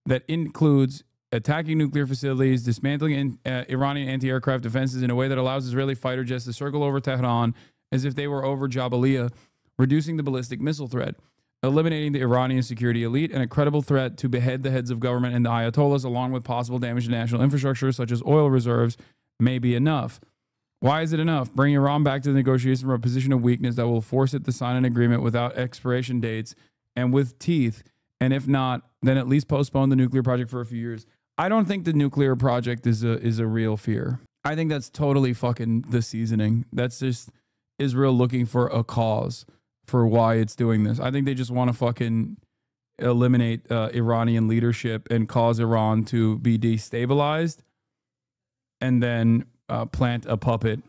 that includes attacking nuclear facilities, dismantling Iranian anti-aircraft defenses in a way that allows Israeli fighter jets to circle over Tehran as if they were over Jabalia, reducing the ballistic missile threat, eliminating the Iranian security elite, and a credible threat to behead the heads of government and the Ayatollahs, along with possible damage to national infrastructure such as oil reserves, may be enough. Why is it enough? Bring Iran back to the negotiation from a position of weakness that will force it to sign an agreement without expiration dates and with teeth. And if not, then at least postpone the nuclear project for a few years. I don't think the nuclear project is a real fear. I think that's totally fucking the seasoning. That's just Israel looking for a cause for why it's doing this. I think they just want to fucking eliminate Iranian leadership and cause Iran to be destabilized, and then plant a puppet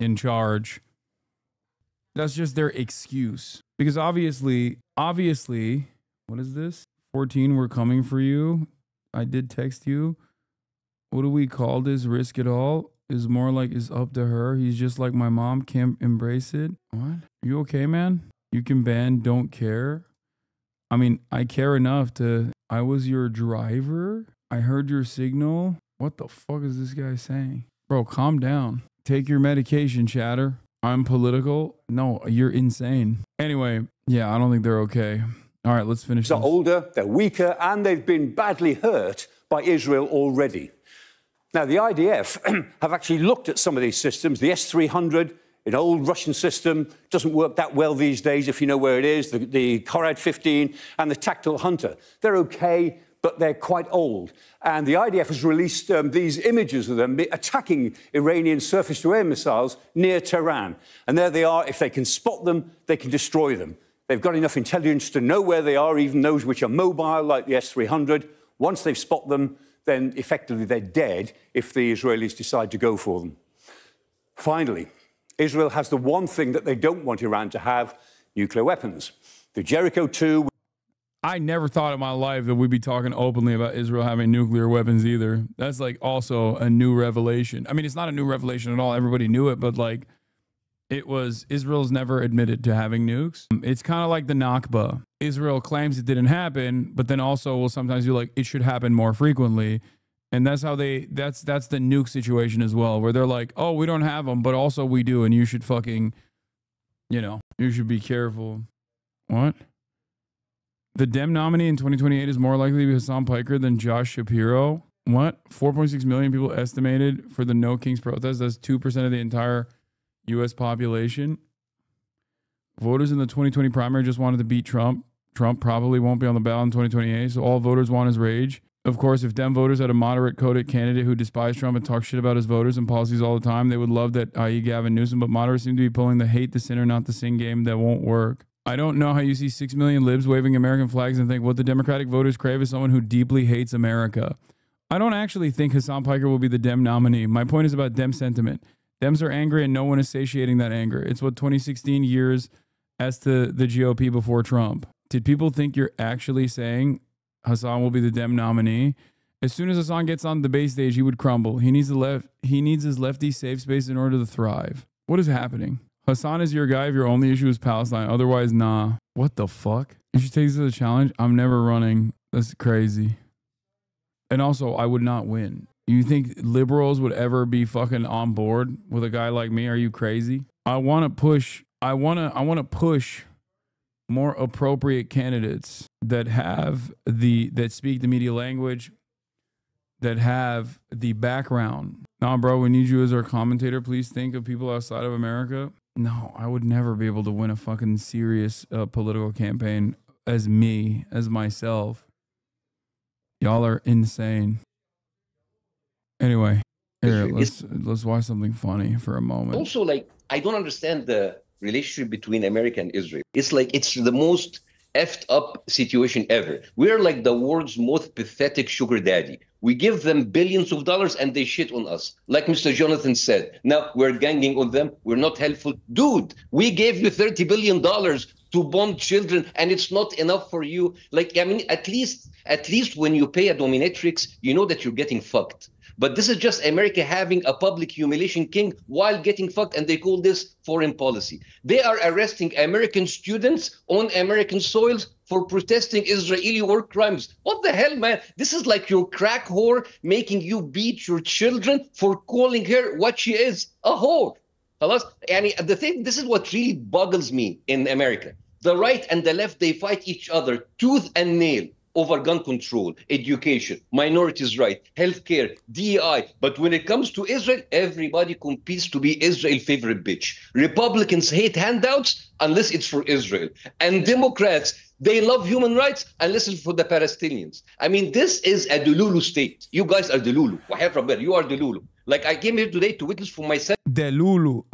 in charge. That's just their excuse. Because obviously, what is this? 14, we're coming for you. I did text you. What do we call this? Risk it all? Is more like it's up to her. He's just like my mom. Can't embrace it. What? You okay, man? You can ban don't care. I mean, I care enough to... I was your driver. I heard your signal. What the fuck is this guy saying? Bro, calm down. Take your medication, chatter. I'm political. No, you're insane. Anyway, yeah, I don't think they're okay. All right, let's finish. They're older, they're weaker, and they've been badly hurt by Israel already. Now, the IDF have actually looked at some of these systems. The S-300, an old Russian system, doesn't work that well these days if you know where it is. The Korad 15 and the Tactical Hunter. They're okay, but they're quite old. And the IDF has released these images of them attacking Iranian surface-to-air missiles near Tehran. And there they are. If they can spot them, they can destroy them. They've got enough intelligence to know where they are, even those which are mobile, like the S-300. Once they've spotted them, then effectively they're dead if the Israelis decide to go for them. Finally, Israel has the one thing that they don't want Iran to have, nuclear weapons. The Jericho 2... I never thought in my life that we'd be talking openly about Israel having nuclear weapons either. That's like also a new revelation. I mean, it's not a new revelation at all. Everybody knew it, but like it was, Israel's never admitted to having nukes. It's kind of like the Nakba. Israel claims it didn't happen, but then also will sometimes be like, it should happen more frequently. And that's how that's the nuke situation as well, where they're like, oh, we don't have them, but also we do. And you should fucking, you should be careful. What? The Dem nominee in 2028 is more likely to be Hasan Piker than Josh Shapiro. What? 4.6 million people estimated for the No Kings protest. That's 2% of the entire U.S. population. Voters in the 2020 primary just wanted to beat Trump. Trump probably won't be on the ballot in 2028, so all voters want is rage. Of course, if Dem voters had a moderate coded candidate who despised Trump and talked shit about his voters and policies all the time, they would love that, i.e. Gavin Newsom, but moderates seem to be pulling the hate the sinner, not the sin game that won't work. I don't know how you see 6 million libs waving American flags and think what the Democratic voters crave is someone who deeply hates America. I don't actually think Hasan Piker will be the Dem nominee. My point is about Dem sentiment. Dems are angry and no one is satiating that anger. It's what 2016 years as to the GOP before Trump. Did people think you're actually saying Hasan will be the Dem nominee? As soon as Hasan gets on the debate stage, he would crumble. He needs his lefty safe space in order to thrive. What is happening? Hasan is your guy if your only issue is Palestine. Otherwise, nah. What the fuck? You should take this as a challenge. I'm never running. That's crazy. And also, I would not win. You think liberals would ever be fucking on board with a guy like me? Are you crazy? I want to push more appropriate candidates that speak the media language, that have the background. Nah, bro, we need you as our commentator. Please think of people outside of America. No, I would never be able to win a fucking serious political campaign as me, as myself. Y'all are insane. Anyway, here, let's watch something funny for a moment. Also, like, I don't understand the relationship between America and Israel. It's like, it's the most effed up situation ever. We're like the world's most pathetic sugar daddy. We give them billions of dollars and they shit on us. Like Mr. Jonathan said, now we're ganging on them. We're not helpful. Dude, we gave you $30 billion to bomb children and it's not enough for you. Like, I mean, at least when you pay a dominatrix, you know that you're getting fucked. But this is just America having a public humiliation king while getting fucked, and they call this foreign policy. They are arresting American students on American soils for protesting Israeli war crimes. What the hell, man? This is like your crack whore making you beat your children for calling her what she is, a whore. The thing, this is what really boggles me in America. The right and the left, they fight each other tooth and nail over gun control, education, minorities' rights, healthcare, DEI. But when it comes to Israel, everybody competes to be Israel's favorite bitch. Republicans hate handouts unless it's for Israel. And Democrats, they love human rights unless it's for the Palestinians. I mean, this is a Delulu state. You guys are Delulu. You are Delulu. Like, I came here today to witness for myself. Delulu.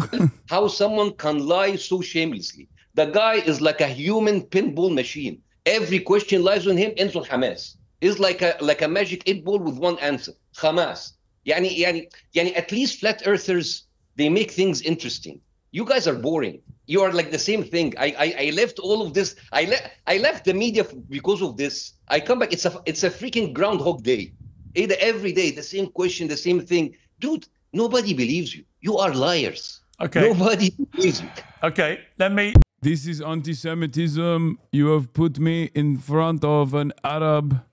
How someone can lie so shamelessly. The guy is like a human pinball machine. Every question lies on him, ends on Hamas. It's like a magic 8-ball with one answer. Hamas. Yani, at least flat earthers, they make things interesting. You guys are boring. You are like the same thing. I left all of this. I left the media because of this. I come back. It's a freaking Groundhog Day. Every day, the same question, the same thing. Dude, nobody believes you. You are liars. Okay. Nobody believes you. Okay, let me... This is anti-Semitism. You have put me in front of an Arab.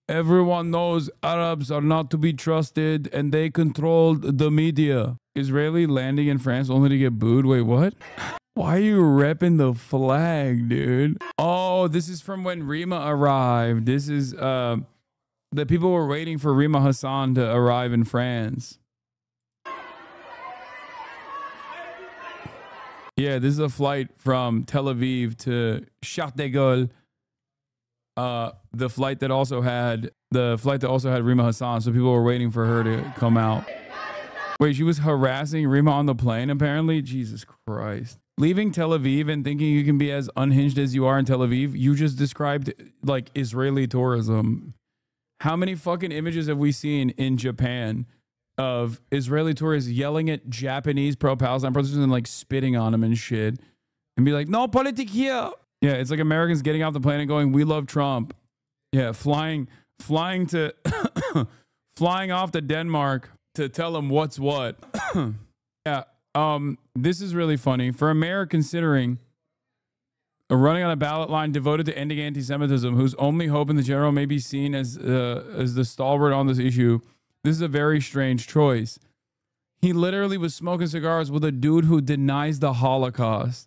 Everyone knows Arabs are not to be trusted and they controlled the media. Israeli landing in France only to get booed. Wait, what? Why are you repping the flag, dude? Oh, this is from when Rima arrived. This is the people were waiting for Rima Hasan to arrive in France. Yeah, this is a flight from Tel Aviv to Charles de Gaulle. The flight that also had Rima Hasan, so people were waiting for her to come out. Wait, she was harassing Rima on the plane, apparently? Jesus Christ. Leaving Tel Aviv and thinking you can be as unhinged as you are in Tel Aviv, you just described like Israeli tourism. How many fucking images have we seen in Japan of Israeli tourists yelling at Japanese pro-Palestine protesters and like spitting on them and shit and be like, no politic here. Yeah, it's like Americans getting off the plane and going, we love Trump. Yeah, flying to flying off to Denmark to tell them what's what. Yeah, this is really funny. For a mayor considering running on a ballot line devoted to ending anti-Semitism, whose only hope in the general may be seen as the stalwart on this issue, this is a very strange choice. He literally was smoking cigars with a dude who denies the Holocaust.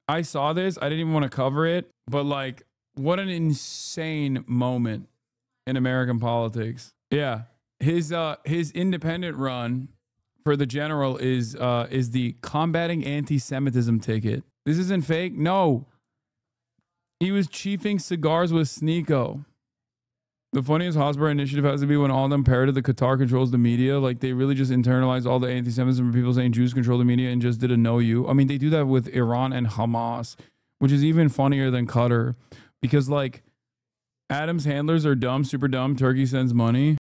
I saw this. I didn't even want to cover it, but like, what an insane moment in American politics. Yeah, his independent run for the general is the combating anti-Semitism ticket. This isn't fake. No, he was chiefing cigars with Sneeko. The funniest Hosborough initiative has to be when all of them parroted the Qatar controls the media. Like, they really just internalized all the anti-Semitism from people saying Jews control the media and just did a know you. I mean, they do that with Iran and Hamas, which is even funnier than Qatar. Because, like, Adam's handlers are dumb, super dumb. Turkey sends money.